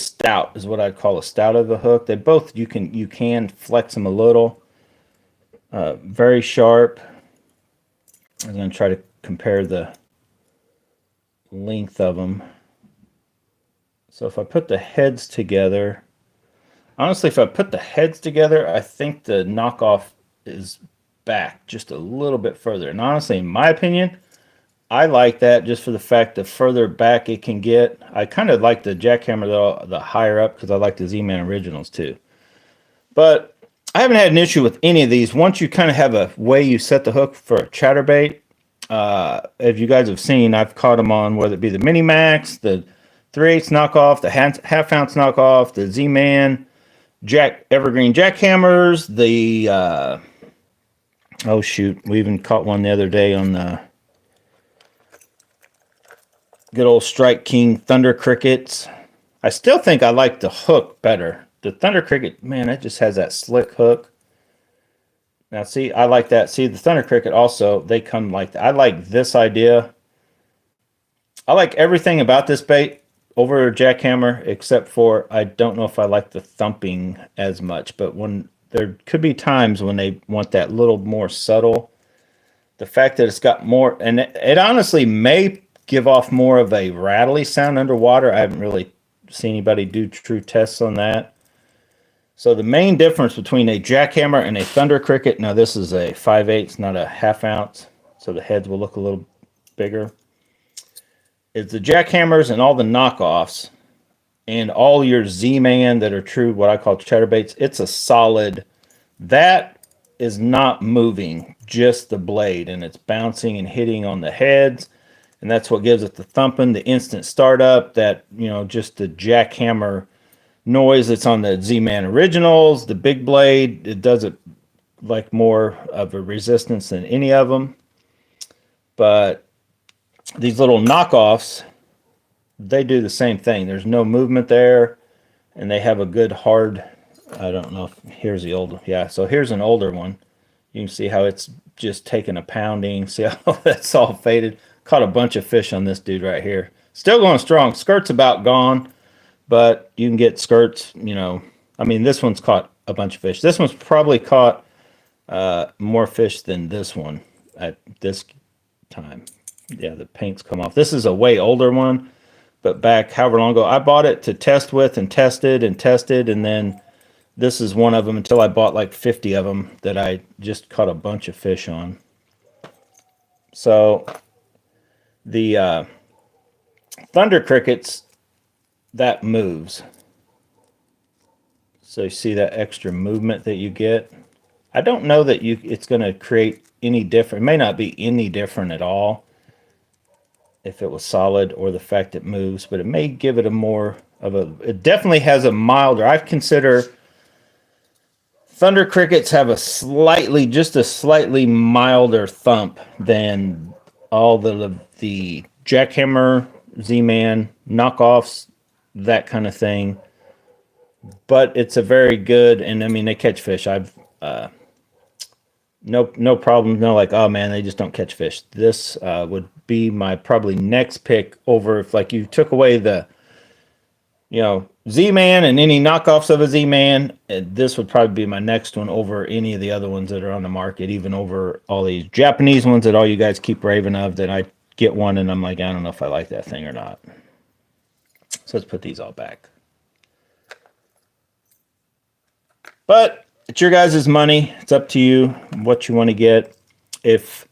stout is what I'd call a stout of a hook. They both, you can flex them a little. Very sharp. I'm going to try to compare the length of them. So if I put the heads together, honestly, if I put the heads together, I think the knockoff is back just a little bit further. And honestly, in my opinion, I like that just for the fact the further back it can get. I kind of like the jackhammer though, the higher up, because I like the Z-Man originals too. But I haven't had an issue with any of these. Once you kind of have a way you set the hook for a chatterbait, as you guys have seen, I've caught them on whether it be the Mini Max, the 3/8 knockoff, the 1/2 ounce knockoff, the Z-Man, Evergreen jackhammers, the oh shoot, we even caught one the other day on the good old Strike King Thunder Crickets. I still think I like the hook better. The Thunder Cricket, man, it just has that slick hook. Now, see, I like that. See, the Thunder Cricket also, they come like that. I like this idea. I like everything about this bait over a jackhammer, except for I don't know if I like the thumping as much. But when there could be times when they want that little more subtle. The fact that it's got more, and it honestly may give off more of a rattly sound underwater. I haven't really seen anybody do true tests on that. So the main difference between a jackhammer and a Thunder Cricket, now this is a 5/8, not a half ounce, so the heads will look a little bigger, is the jackhammers and all the knockoffs and all your Z-Man that are true, what I call chatterbaits, it's a solid, that is not moving, just the blade, and it's bouncing and hitting on the heads, and that's what gives it the thumping, the instant startup, that, you know, just the jackhammer noise that's on the Z-Man originals, the big blade, it does it like more of a resistance than any of them. But these little knockoffs, they do the same thing. There's no movement there, and they have a good hard, I don't know if, here's the old, yeah, so here's an older one. You can see how it's just taking a pounding. See how that's all faded. Caught a bunch of fish on this dude right here. Still going strong. Skirt's about gone, but you can get skirts, you know. I mean, this one's caught a bunch of fish. This one's probably caught more fish than this one at this time. Yeah, the paint's come off. This is a way older one, but back however long ago, I bought it to test with and tested, and then this is one of them until I bought like 50 of them that I just caught a bunch of fish on. So the Thunder Crickets, that moves. So you see that extra movement that you get. I don't know that it's going to create any different. It may not be any different at all if it was solid or the fact it moves, but it may give it a more of a, it definitely has a milder, I consider Thunder Crickets have a slightly, just a slightly milder thump than all the jackhammer, Z-Man, knockoffs, that kind of thing. But it's a very good, and I mean, they catch fish. I've no problem. No, like, oh man, they just don't catch fish. This would be my probably next pick over if like you took away the, you know, Z-Man and any knockoffs of a Z-Man, this would probably be my next one over any of the other ones that are on the market, even over all these Japanese ones that all you guys keep raving of, that I get one and I'm like, I don't know if I like that thing or not. So let's put these all back. But it's your guys' money. It's up to you what you want to get. If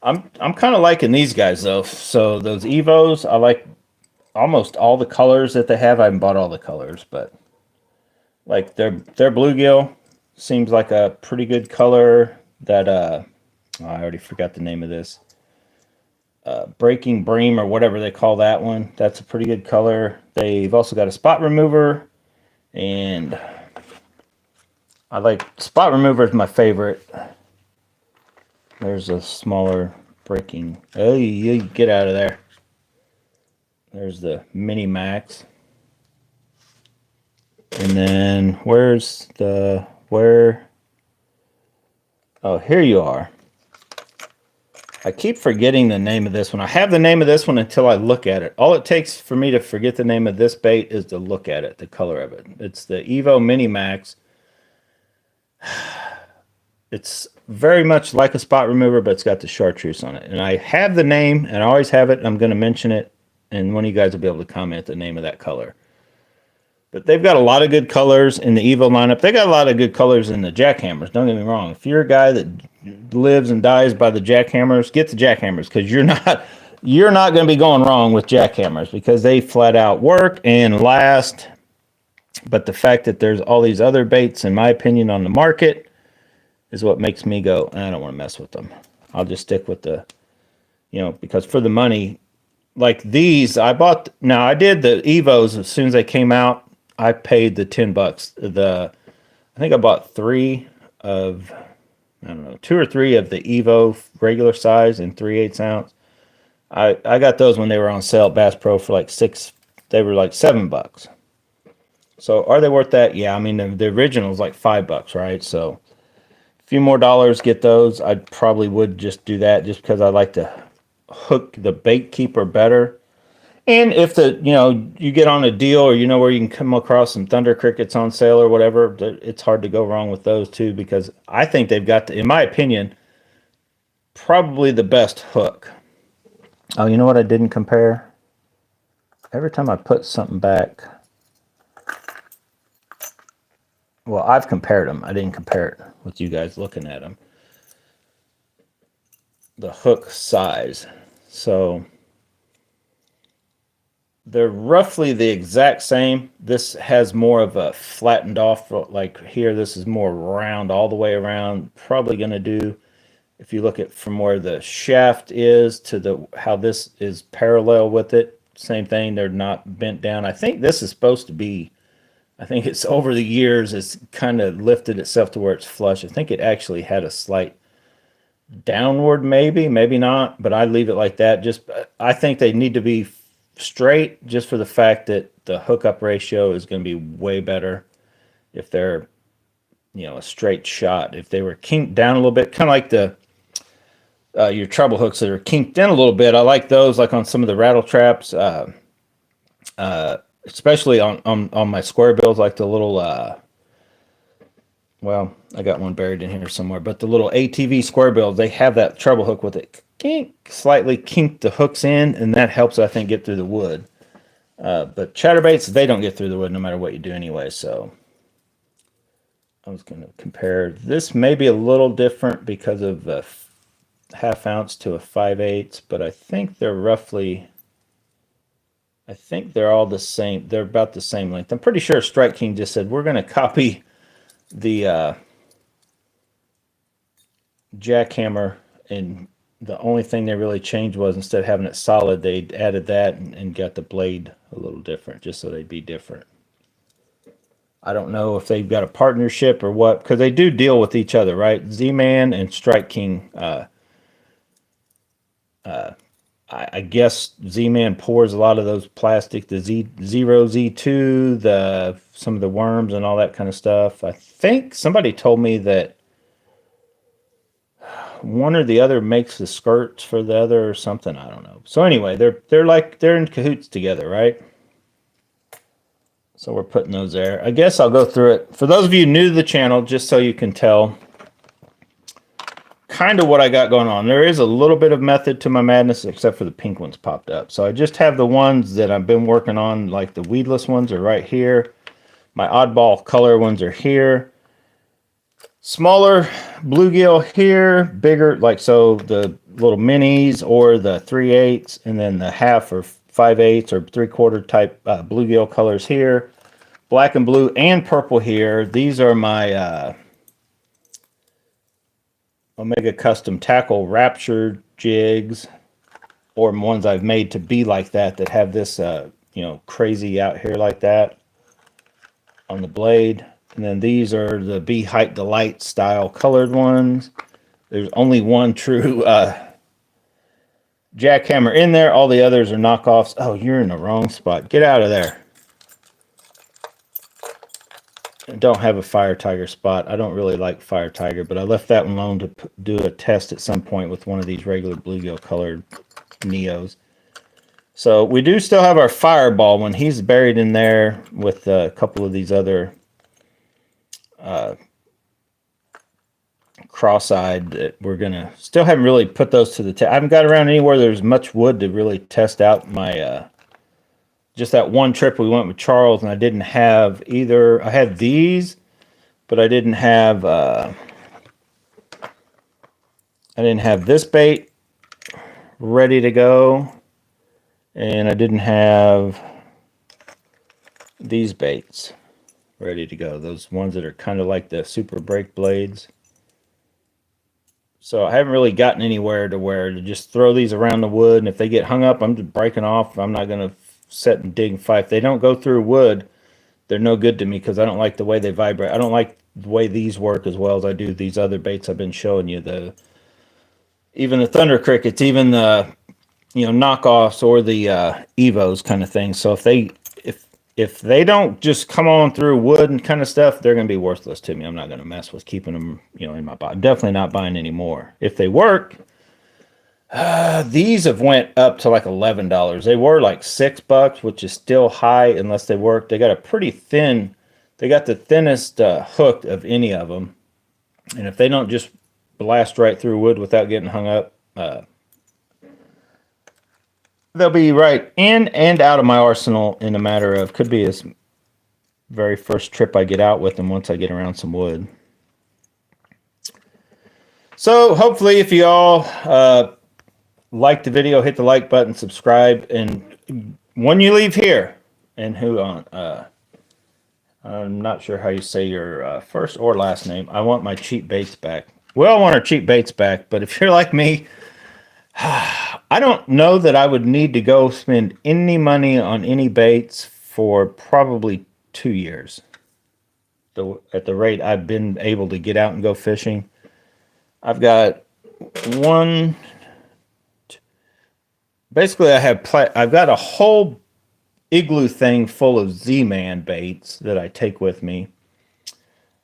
I'm kind of liking these guys though. So those Evos, I like almost all the colors that they have. I haven't bought all the colors, but like their bluegill seems like a pretty good color. That I already forgot the name of this. Breaking Bream or whatever they call that one. That's a pretty good color. They've also got a spot remover, and I like spot remover is my favorite. There's a smaller breaking. Oh, you get out of there. There's the Mini Max. And then where's the, where? Oh, here you are. I keep forgetting the name of this one. I have the name of this one until I look at it. All it takes for me to forget the name of this bait is to look at it, the color of it. It's the Evo Mini Max. It's very much like a spot remover, but it's got the chartreuse on it. And I have the name, and I always have it. I'm going to mention it, and one of you guys will be able to comment the name of that color. But they've got a lot of good colors in the Evo lineup. They got a lot of good colors in the jackhammers. Don't get me wrong. If you're a guy that lives and dies by the jackhammers, get the jackhammers, because you're not going to be going wrong with jackhammers, because they flat out work and last. But the fact that there's all these other baits, in my opinion, on the market is what makes me go, I don't want to mess with them. I'll just stick with the, you know, because for the money, like these, I bought, now I did the Evos as soon as they came out. I paid the $10. I think I bought 3 of, I don't know, 2 or 3 of the Evo regular size and 3/8 ounce. I got those when they were on sale at Bass Pro for like they were like $7. So are they worth that? Yeah, I mean the original is like $5, right? So few more dollars, get those. I probably would just do that just because I like to hook the bait keeper better. And if you get on a deal or where you can come across some Thunder Crickets on sale or whatever, it's hard to go wrong with those too, because I think they've got, in my opinion, probably the best hook. Oh, you know what I didn't compare? Every time I put something back, well, I've compared them. I didn't compare it with you guys looking at them. The hook size. So they're roughly the exact same. This has more of a flattened off, like here, this is more round all the way around. Probably going to do, if you look at from where the shaft is to how this is parallel with it, same thing. They're not bent down. I think this is supposed to be, I think it's over the years, it's kind of lifted itself to where it's flush. I think it actually had a slight downward, maybe not, but I leave it like that. Just, I think they need to be straight, just for the fact that the hookup ratio is going to be way better if they're a straight shot. If they were kinked down a little bit, kind of like the your treble hooks that are kinked in a little bit, I like those, like on some of the rattle traps, especially on my square bills, like the little well, I got one buried in here somewhere, but the little ATV square bills, they have that treble hook with it slightly kinked the hooks in, and that helps, I think, get through the wood. But chatterbaits, they don't get through the wood no matter what you do anyway. So I was going to compare. This may be a little different because of the ½ ounce to a 5/8, but I think they're roughly, I think they're all the same. They're about the same length. I'm pretty sure Strike King just said, we're going to copy the jackhammer, and the only thing they really changed was, instead of having it solid, they added that and got the blade a little different, just so they'd be different. I don't know if they've got a partnership or what, because they do deal with each other, right? Z-Man and Strike King. I guess Z-Man pours a lot of those plastic, the Z0, Z2, some of the worms and all that kind of stuff. I think somebody told me that one or the other makes the skirts for the other or something. I don't know. So anyway, they're in cahoots together, right? So we're putting those there. I guess I'll go through it. For those of you new to the channel, just so you can tell kind of what I got going on. There is a little bit of method to my madness, except for the pink ones popped up. So I just have the ones that I've been working on, like the weedless ones are right here. My oddball color ones are here. Smaller bluegill here, bigger, like so the little minis or the 3/8, and then the ½ or 5/8 or 3/4 type bluegill colors here. Black and blue and purple here. These are my Omega Custom Tackle Rapture jigs, or ones I've made to be like that have this, crazy out here like that on the blade. And then these are the Bee Height Delight style colored ones. There's only one true jackhammer in there. All the others are knockoffs. Oh, you're in the wrong spot. Get out of there. I don't have a Fire Tiger spot. I don't really like Fire Tiger, but I left that one alone to do a test at some point with one of these regular bluegill colored Neos. So we do still have our Fireball one. He's buried in there with a couple of these other cross-eyed that we're gonna still haven't really put those to the test. I haven't got around anywhere there's much wood to really test out my just that one trip we went with Charles, and I didn't have either. I had these, but I didn't have this bait ready to go, and I didn't have these baits ready to go. Those ones that are kind of like the super break blades. So I haven't really gotten anywhere to just throw these around the wood, and if they get hung up, I'm just breaking off. I'm not going to sit and dig and fight. If they don't go through wood, they're no good to me, because I don't like the way they vibrate. I don't like the way these work as well as I do these other baits I've been showing you. Even the Thunder Crickets, even the knockoffs or the Evos kind of thing. So if if they don't just come on through wood and kind of stuff, they're going to be worthless to me. I'm not going to mess with keeping them, in my box. I'm definitely not buying any more. If they work, these have went up to like $11. They were like $6, which is still high unless they work. They got a pretty thin, they got the thinnest hook of any of them. And if they don't just blast right through wood without getting hung up, they'll be right in and out of my arsenal in a matter of, could be this very first trip I get out with them once I get around some wood. So hopefully if you all like the video, hit the like button, subscribe, and when you leave here, and I'm not sure how you say your first or last name, I want my cheap baits back. We all want our cheap baits back, but if you're like me, I don't know that I would need to go spend any money on any baits for probably 2 years. At the rate I've been able to get out and go fishing. I've got basically I've got a whole igloo thing full of Z-Man baits that I take with me.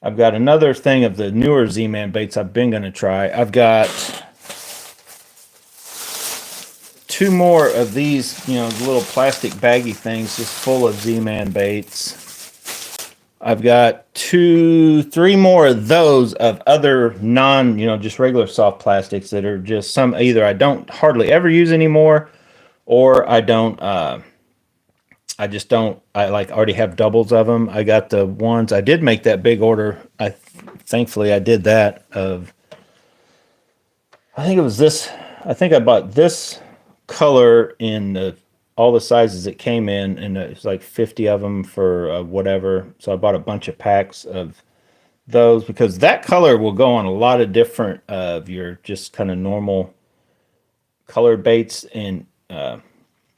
I've got another thing of the newer Z-Man baits I've been going to try. I've got 2 more of these, little plastic baggy things just full of Z-Man baits. I've got 3 more of those of other just regular soft plastics that are just some either I don't hardly ever use anymore, or I don't, I just don't, I already have doubles of them. I got the ones, I did make that big order. Thankfully I did that I think it was this, I think I bought this color in all the sizes it came in, and it's like 50 of them for whatever. So I bought a bunch of packs of those because that color will go on a lot of different of your just kind of normal colored baits, and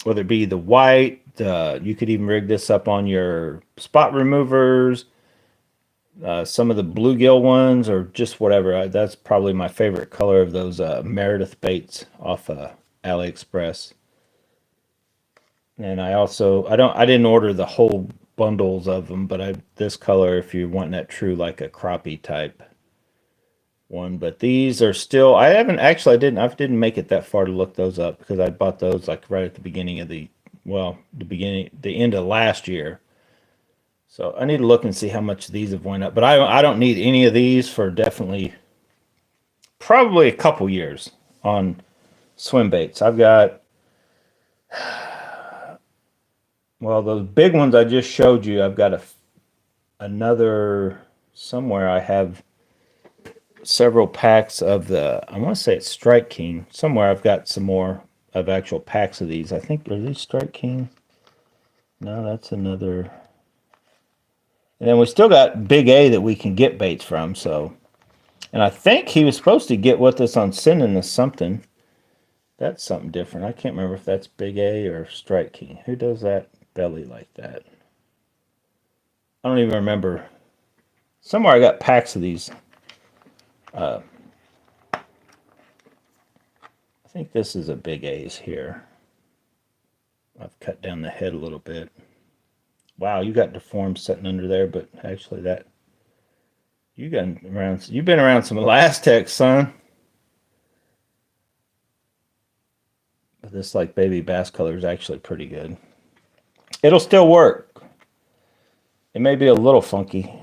whether it be the white, you could even rig this up on your spot removers, some of the bluegill ones, or just whatever. That's probably my favorite color of those Meredith baits off AliExpress. And I didn't order the whole bundles of them, but this color if you're wanting that true like a crappie type one. But these are still, I didn't make it that far to look those up because I bought those like right at the beginning of the end of last year. So I need to look and see how much these have went up. But I don't need any of these for probably a couple years on swim baits. I've got, well, those big ones I just showed you. I've got another somewhere. I have several packs of I want to say it's Strike King. Somewhere I've got some more of actual packs of these. I think, are these Strike King? No, that's another. And then we still got Big A that we can get baits from. So, and I think he was supposed to get with us on sending us something. That's something different. I can't remember if that's Big A or Strike King. Who does that belly like that? I don't even remember. Somewhere I got packs of these. I think this is a Big A's here. I've cut down the head a little bit. Wow, you got deformed sitting under there, but actually you've been around some Elastex, son. But this like baby bass color is actually pretty good. It'll still work. It may be a little funky.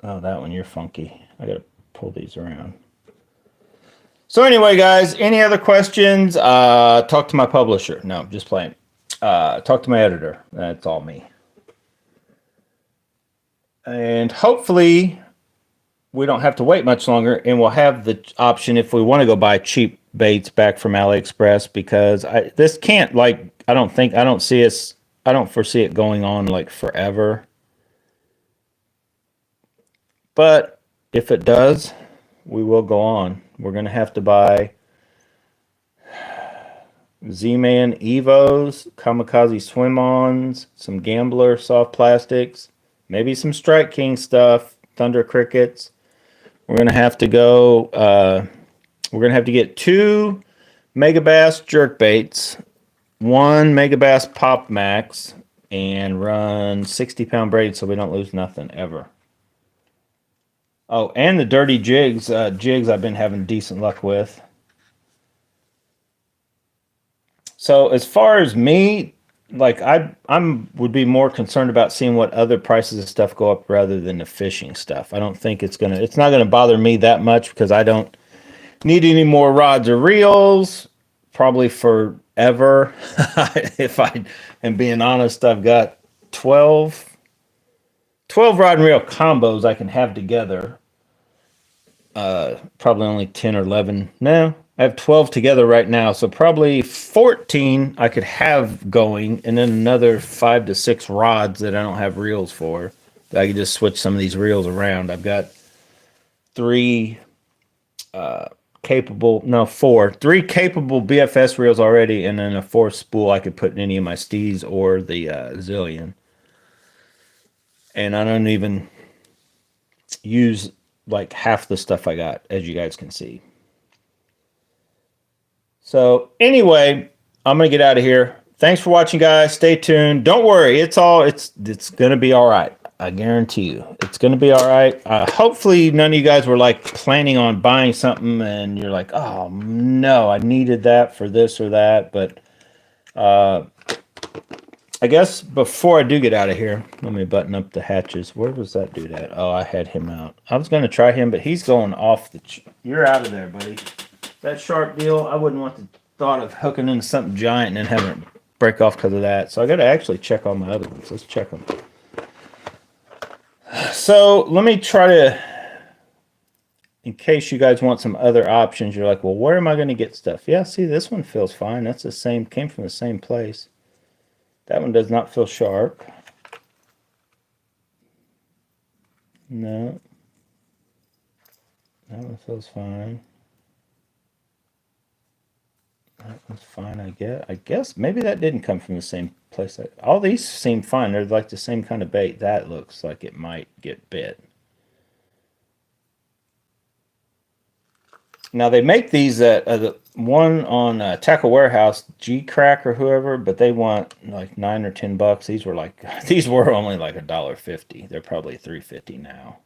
Oh, that one, you're funky. I gotta pull these around. So anyway, guys, any other questions? Talk to my publisher. No, just playing. Talk to my editor. That's all me. And hopefully we don't have to wait much longer, and we'll have the option if we want to go buy cheap baits back from AliExpress, because I don't foresee it going on like forever. But if it does, we will go on. We're going to have to buy Z-Man Evos, Kamikaze Swim-Ons, some Gambler soft plastics, maybe some Strike King stuff, Thunder Crickets. We're going to have to go, we're going to have to get 2 Megabass jerk baits, 1 Megabass Pop Max, and run 60-pound braids so we don't lose nothing ever. Oh, and the dirty jigs. Jigs I've been having decent luck with. So as far as me, like I'm would be more concerned about seeing what other prices of stuff go up rather than the fishing stuff. I don't think it's not gonna bother me that much because I don't need any more rods or reels probably forever. If I am being honest, I've got 12 rod and reel combos I can have together. Probably only 10 or 11. No, I have 12 together right now. So probably 14 I could have going, and then another 5 to 6 rods that I don't have reels for. I could just switch some of these reels around. I've got 3 3 capable BFS reels already, and then a 4th spool I could put in any of my Steez or the Zillion. And I don't even use like half the stuff I got, as you guys can see. So anyway, I'm gonna get out of here. Thanks for watching, guys. Stay tuned. Don't worry, it's gonna be all right. I guarantee you, it's gonna be all right. Hopefully, none of you guys were like planning on buying something, and you're like, "Oh no, I needed that for this or that." But I guess before I do get out of here, let me button up the hatches. Where was that dude at? Oh, I had him out. I was going to try him, but he's going off the... You're out of there, buddy. That sharp deal, I wouldn't want the thought of hooking into something giant and then having it break off because of that. So I got to actually check all my other ones. Let's check them. So let me try to... In case you guys want some other options, you're like, well, where am I going to get stuff? Yeah, see, this one feels fine. That's the same, came from the same place. That one does not feel sharp. No. That one feels fine. That one's fine, I guess. I guess maybe that didn't come from the same place. All these seem fine. They're like the same kind of bait. That looks like it might get bit. Now they make these at the one on Tackle Warehouse, G-Crack or whoever, but they want like $9 or $10. These were only like $1.50. They're probably $3.50 now.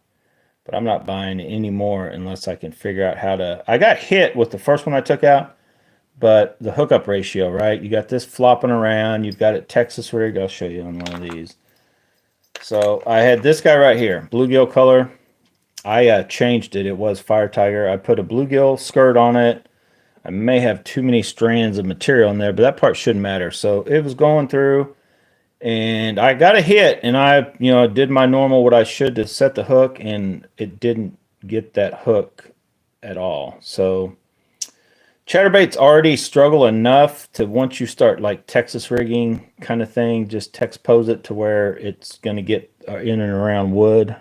But I'm not buying any more unless I can figure out how to. I got hit with the first one I took out, but the hookup ratio, right? You got this flopping around. You've got it Texas rig. I'll show you on one of these. So I had this guy right here, bluegill color. I changed it. It was Fire Tiger. I put a bluegill skirt on it. I may have too many strands of material in there, but that part shouldn't matter. So it was going through, and I got a hit, and I did my normal what I should to set the hook, and it didn't get that hook at all. So chatterbaits already struggle enough to, once you start like Texas rigging kind of thing, just Texpose it to where it's going to get in and around wood.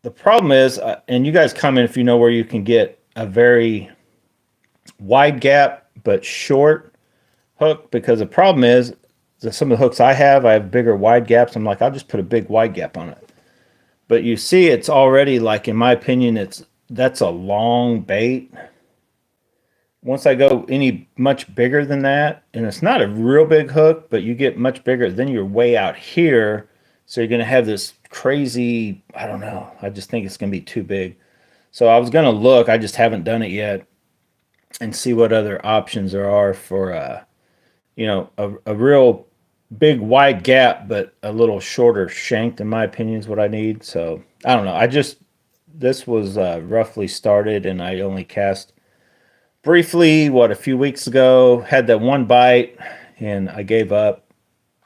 The problem is, and you guys comment if you know where you can get a very wide gap but short hook, because the problem is that some of the hooks I have bigger wide gaps. I'm like, I'll just put a big wide gap on it. But you see, it's already, like, in my opinion, that's a long bait. Once I go any much bigger than that, and it's not a real big hook, but you get much bigger, then you're way out here. So you're going to have this crazy, I don't know. I just think it's going to be too big. So I was going to look, I just haven't done it yet, and see what other options there are for, a real big wide gap, but a little shorter shanked, in my opinion, is what I need. So I don't know. This was roughly started, and I only cast briefly, a few weeks ago, had that one bite, and I gave up,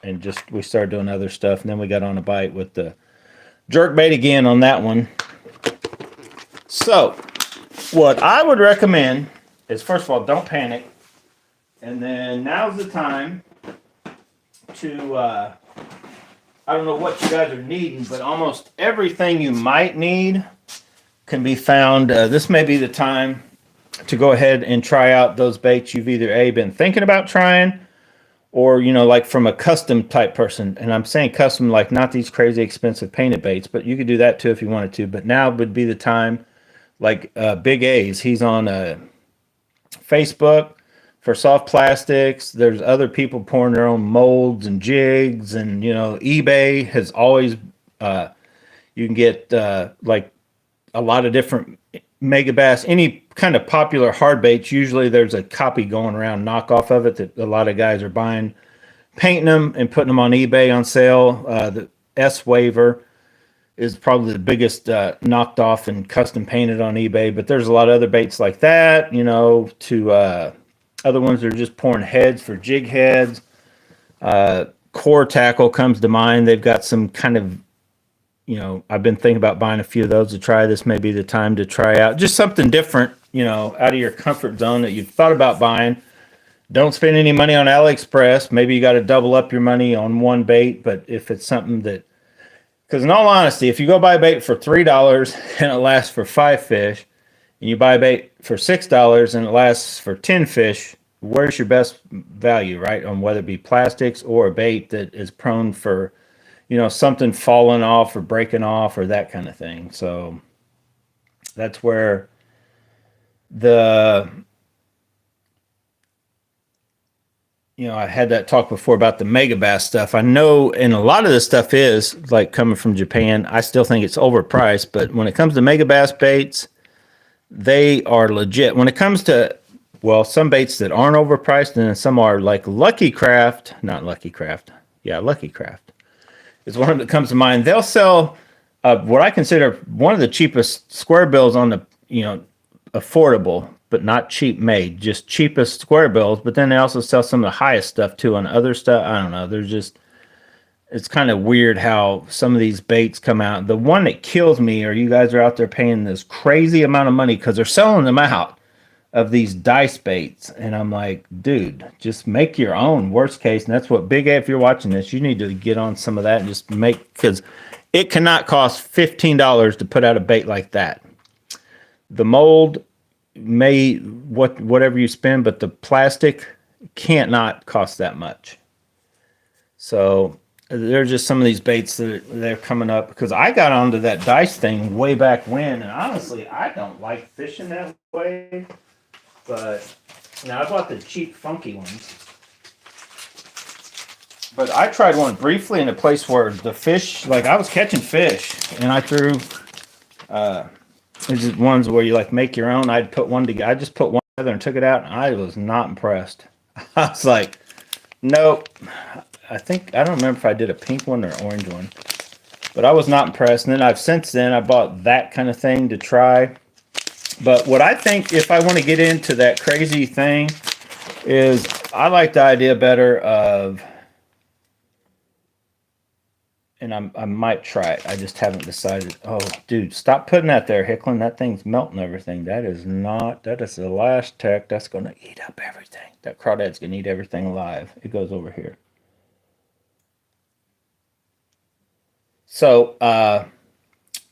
and we started doing other stuff, and then we got on a bite with the jerk bait again on that one. So what I would recommend is, first of all, don't panic, and then now's the time to, I don't know what you guys are needing, but almost everything you might need can be found. This may be the time to go ahead and try out those baits you've either been thinking about trying, or like from a custom type person. And I'm saying custom, like not these crazy expensive painted baits, but you could do that too if you wanted to. But now would be the time, like Big A's. He's on Facebook for soft plastics. There's other people pouring their own molds and jigs, and eBay has always you can get like a lot of different mega bass, any kind of popular hard baits. Usually there's a copy going around, knockoff of it, that a lot of guys are buying, painting them and putting them on eBay on sale. The S Waver is probably the biggest knocked off and custom painted on eBay, but there's a lot of other baits like that, to other ones that are just pouring heads for jig heads. Core Tackle comes to mind. They've got some kind of, I've been thinking about buying a few of those to try. This may be the time to try out just something different, out of your comfort zone that you've thought about buying. Don't spend any money on AliExpress. Maybe you got to double up your money on one bait, but if it's something that, because in all honesty, if you go buy a bait for $3 and it lasts for 5 fish, and you buy a bait for $6 and it lasts for 10 fish, where's your best value, right? On whether it be plastics or a bait that is prone for, something falling off or breaking off or that kind of thing. So that's where I had that talk before about the mega bass stuff. I know, and a lot of this stuff is like coming from Japan. I still think it's overpriced, but when it comes to mega bass baits, they are legit. When it comes to, some baits that aren't overpriced, and then some are, like Lucky Craft is one that comes to mind. They'll sell what I consider one of the cheapest square bills on the, affordable, but not cheap made, just cheapest square bills. But then they also sell some of the highest stuff too on other stuff. I don't know. It's kind of weird how some of these baits come out. The one that kills me are you guys are out there paying this crazy amount of money because they're selling them out of these dice baits. And I'm like, dude, just make your own, worst case. And that's what Big A, if you're watching this, you need to get on some of that and just make, because it cannot cost $15 to put out a bait like that. The mold may whatever you spend, but the plastic can't not cost that much. So there's just some of these baits that they're coming up, because I got onto that dice thing way back when, and honestly I don't like fishing that way, but now I bought the cheap funky ones, but I tried one briefly in a place where the fish, like I was catching fish and I threw there's just ones where you like make your own. I'd put one together. I just put one together and took it out, and I was not impressed. I was like, nope. I don't remember if I did a pink one or orange one, but I was not impressed. And then since then I bought that kind of thing to try. But what I think, if I want to get into that crazy thing, is I like the idea better of, and I might try it. I just haven't decided. Oh, dude, stop putting that there, Hicklin. That thing's melting everything. That is the last tech. That's going to eat up everything. That crawdad's going to eat everything alive. It goes over here. So,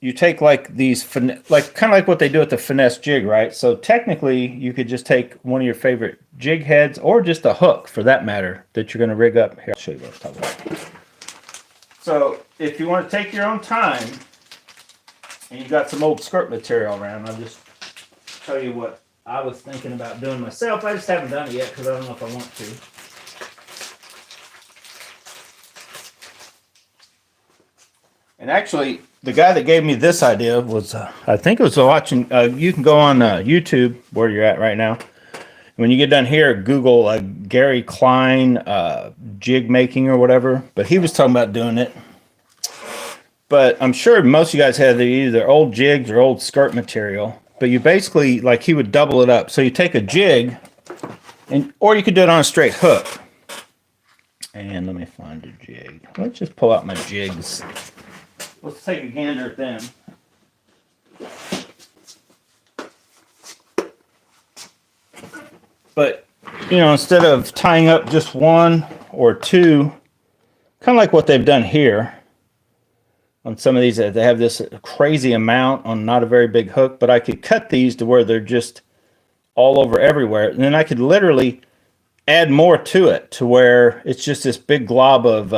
you take like these, kind of like what they do at the finesse jig, right? So technically, you could just take one of your favorite jig heads, or just a hook for that matter, that you're going to rig up. Here, I'll show you what I'm talking about. So if you want to take your own time, and you've got some old skirt material around, I'll just tell you what I was thinking about doing myself. I just haven't done it yet because I don't know if I want to. And actually, the guy that gave me this idea was, I think it was watching, you can go on YouTube, where you're at right now. When you get done here, Google Gary Klein jig making or whatever. But he was talking about doing it. But I'm sure most of you guys have either old jigs or old skirt material. But you basically, like, he would double it up. So you take a jig, or you could do it on a straight hook. And let me find a jig. Let's just pull out my jigs. Let's take a gander at them. But, instead of tying up just one or two, kind of like what they've done here on some of these, they have this crazy amount on not a very big hook, but I could cut these to where they're just all over everywhere. And then I could literally add more to it to where it's just this big glob of,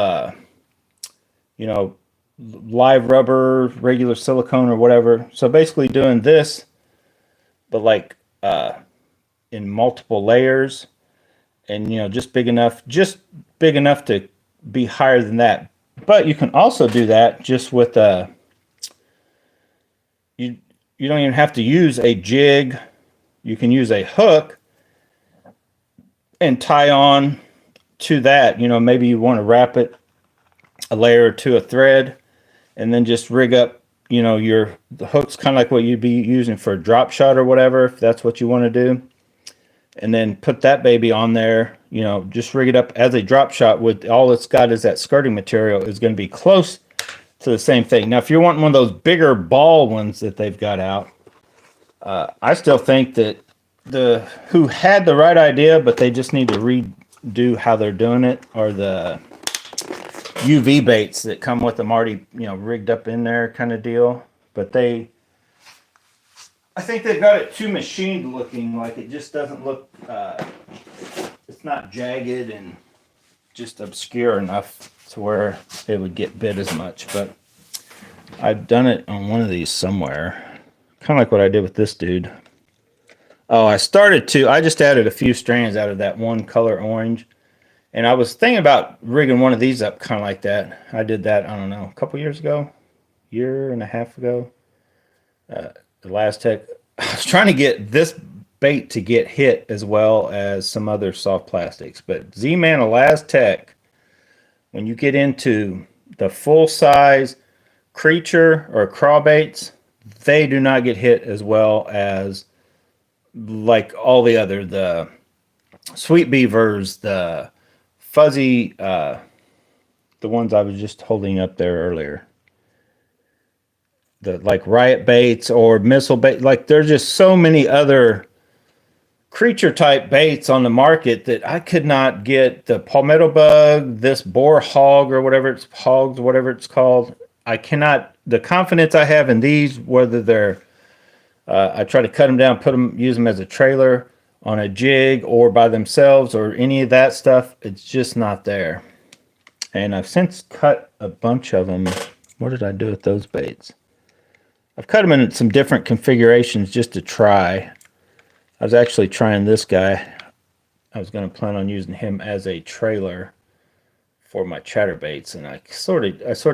live rubber, regular silicone or whatever. So basically doing this, but like, in multiple layers, and just big enough to be higher than that. But you can also do that just with you don't even have to use a jig. You can use a hook and tie on to that. Maybe you want to wrap it a layer or two of thread, and then just rig up, the hook's kind of like what you'd be using for a drop shot or whatever, if that's what you want to do. And then put that baby on there, just rig it up as a drop shot with all it's got is that skirting material is going to be close to the same thing. Now, if you're wanting one of those bigger ball ones that they've got out, I still think that who had the right idea, but they just need to redo how they're doing it, are the UV baits that come with them already, rigged up in there kind of deal. But I think they've got it too machined looking, like it just doesn't look, it's not jagged and just obscure enough to where it would get bit as much. But I've done it on one of these somewhere, kind of like what I did with this dude. Oh, I just added a few strands out of that one color orange. And I was thinking about rigging one of these up kind of like that. I did that, I don't know, a couple years ago, year and a half ago. The last tech, I was trying to get this bait to get hit as well as some other soft plastics. But Z-Man Elastec, when you get into the full size creature or craw baits, they do not get hit as well as like all the other, the Sweet Beavers, the fuzzy, the ones I was just holding up there earlier. The like riot baits or missile bait, like there's just so many other creature type baits on the market that I could not get. The palmetto bug, this boar hog or whatever it's called. I cannot, the confidence I have in these, whether they're, I try to cut them down, use them as a trailer on a jig or by themselves or any of that stuff, it's just not there. And I've since cut a bunch of them. What did I do with those baits? I've cut them in some different configurations just to try. I was actually trying this guy. I was going to plan on using him as a trailer for my chatterbaits, and I sort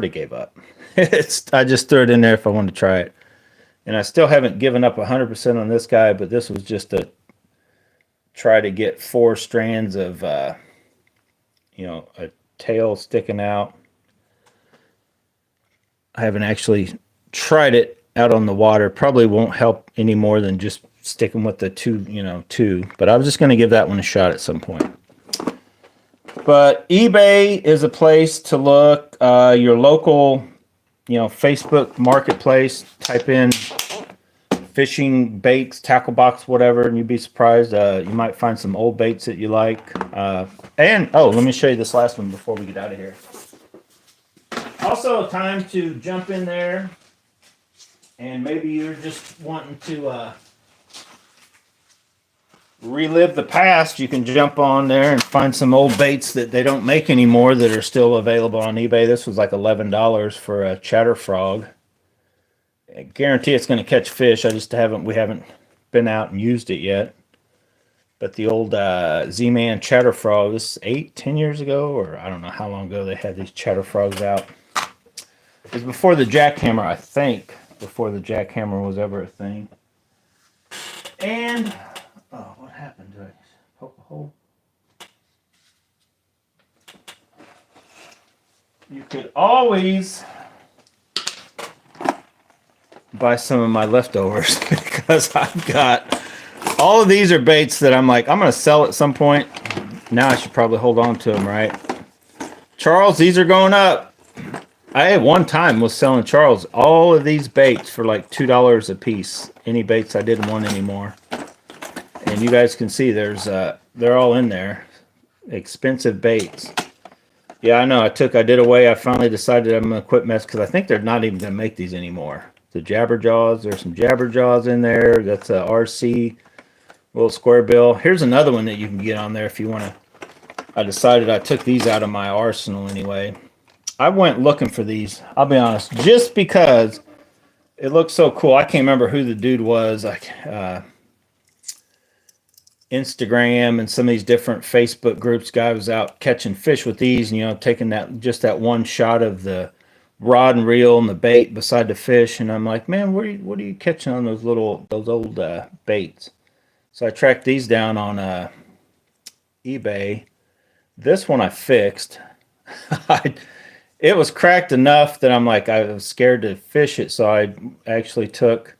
of gave up. I just threw it in there if I wanted to try it. And I still haven't given up 100% on this guy, but this was just a try to get 4 strands of, a tail sticking out. I haven't actually tried it out on the water. Probably won't help any more than just sticking with the two. But I was just going to give that one a shot at some point. But eBay is a place to look. Your local, Facebook marketplace. Type in fishing baits, tackle box, whatever, and you'd be surprised. You might find some old baits that you like. Let me show you this last one before we get out of here. Also, time to jump in there, and maybe you're just wanting to relive the past. You can jump on there and find some old baits that they don't make anymore that are still available on eBay. This was like $11 for a chatter frog. I guarantee it's going to catch fish. We haven't been out and used it yet. But the old Z-Man chatter frog, this is 10 years ago, or I don't know how long ago they had these chatter frogs out. It was before the jackhammer, I think. Before the jackhammer was ever a thing. And, what happened? Did I poke a hole? You could always buy some of my leftovers because I've got all of these are baits that I'm like, I'm going to sell at some point. Now I should probably hold on to them, right? Charles, these are going up. I at one time was selling Charles all of these baits for like $2 a piece. Any baits I didn't want anymore. And you guys can see they're all in there. Expensive baits. Yeah, I know. I did away. I finally decided I'm going to quit mess because I think they're not even going to make these anymore. The Jabberjaws, there's some Jabberjaws in there. That's a RC little square bill. Here's another one that you can get on there if you want to. I decided I took these out of my arsenal anyway. I went looking for these, I'll be honest, just because it looks so cool. I can't remember who the dude was. Instagram and some of these different Facebook groups. Guy was out catching fish with these, and taking that one shot of the rod and reel and the bait beside the fish, and I'm like, man, what are you catching on those old baits? So I tracked these down on eBay. This one I fixed. It was cracked enough that I'm like, I was scared to fish it, so I actually took,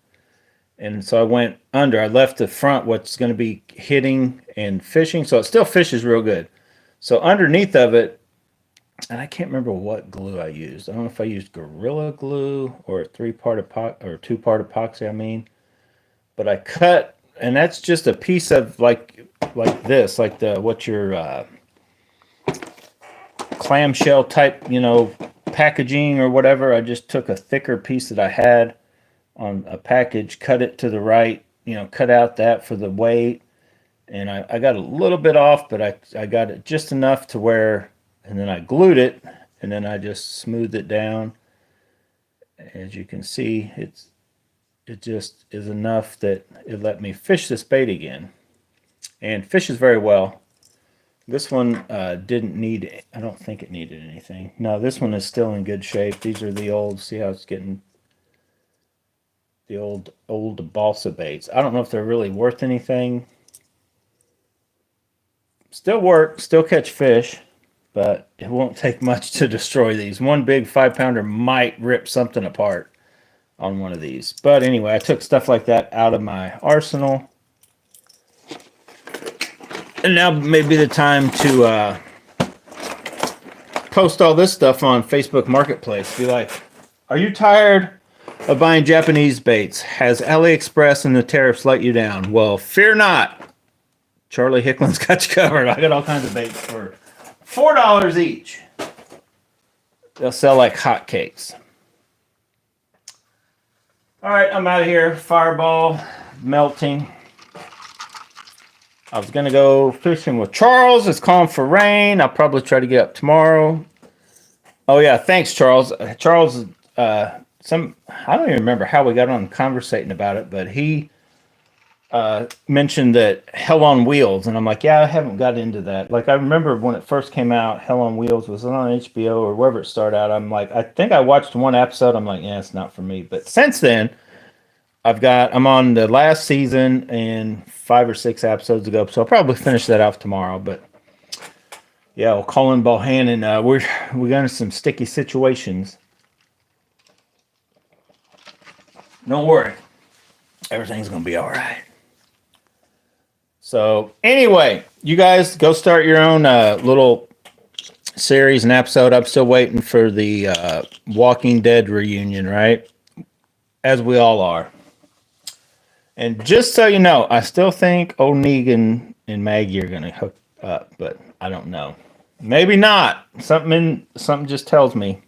and so I went under. I left the front, what's going to be hitting and fishing, so it still fishes real good. So underneath of it, and I can't remember what glue I used. I don't know if I used Gorilla Glue or two-part epoxy. I mean, but I cut, and that's just a piece of like this, like what your clamshell type, packaging or whatever. I just took a thicker piece that I had on a package, cut it to the right, cut out that for the weight, and I got a little bit off, but I got it just enough to where, and then I glued it, and then I just smoothed it down. As you can see, it just is enough that it let me fish this bait again, and fishes very well. This one didn't need, I don't think it needed anything. No, this one is still in good shape. These are the old, see how it's getting the old balsa baits. I don't know if they're really worth anything. Still work, still catch fish, but it won't take much to destroy these. One big 5-pounder might rip something apart on one of these. But anyway, I took stuff like that out of my arsenal. And now may be the time to post all this stuff on Facebook Marketplace. Be like, are you tired of buying Japanese baits? Has AliExpress and the tariffs let you down? Well, fear not. Charlie Hicklin's got you covered. I got all kinds of baits for $4 each. They'll sell like hotcakes. All right, I'm out of here. Fireball melting. I was going to go fishing with Charles. It's calling for rain. I'll probably try to get up tomorrow. Oh, yeah. Thanks, Charles. Charles, I don't even remember how we got on conversating about it, but he mentioned that Hell on Wheels. And I'm like, yeah, I haven't got into that. Like, I remember when it first came out, Hell on Wheels was on HBO or wherever it started out. I'm like, I think I watched one episode. I'm like, yeah, it's not for me. But since then, I'm on the last season and 5 or 6 episodes ago, so I'll probably finish that off tomorrow. But yeah, we'll call in Bohannon. We're got some sticky situations. Don't worry, everything's gonna be all right. So anyway, you guys go start your own little series and episode. I'm still waiting for the Walking Dead reunion, right? As we all are. And just so you know, I still think old Negan and Maggie are going to hook up, but I don't know. Maybe not. Something just tells me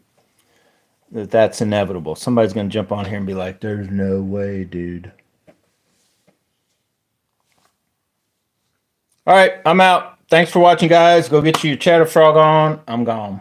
that that's inevitable. Somebody's going to jump on here and be like, there's no way, dude. All right, I'm out. Thanks for watching, guys. Go get your chatter frog on. I'm gone.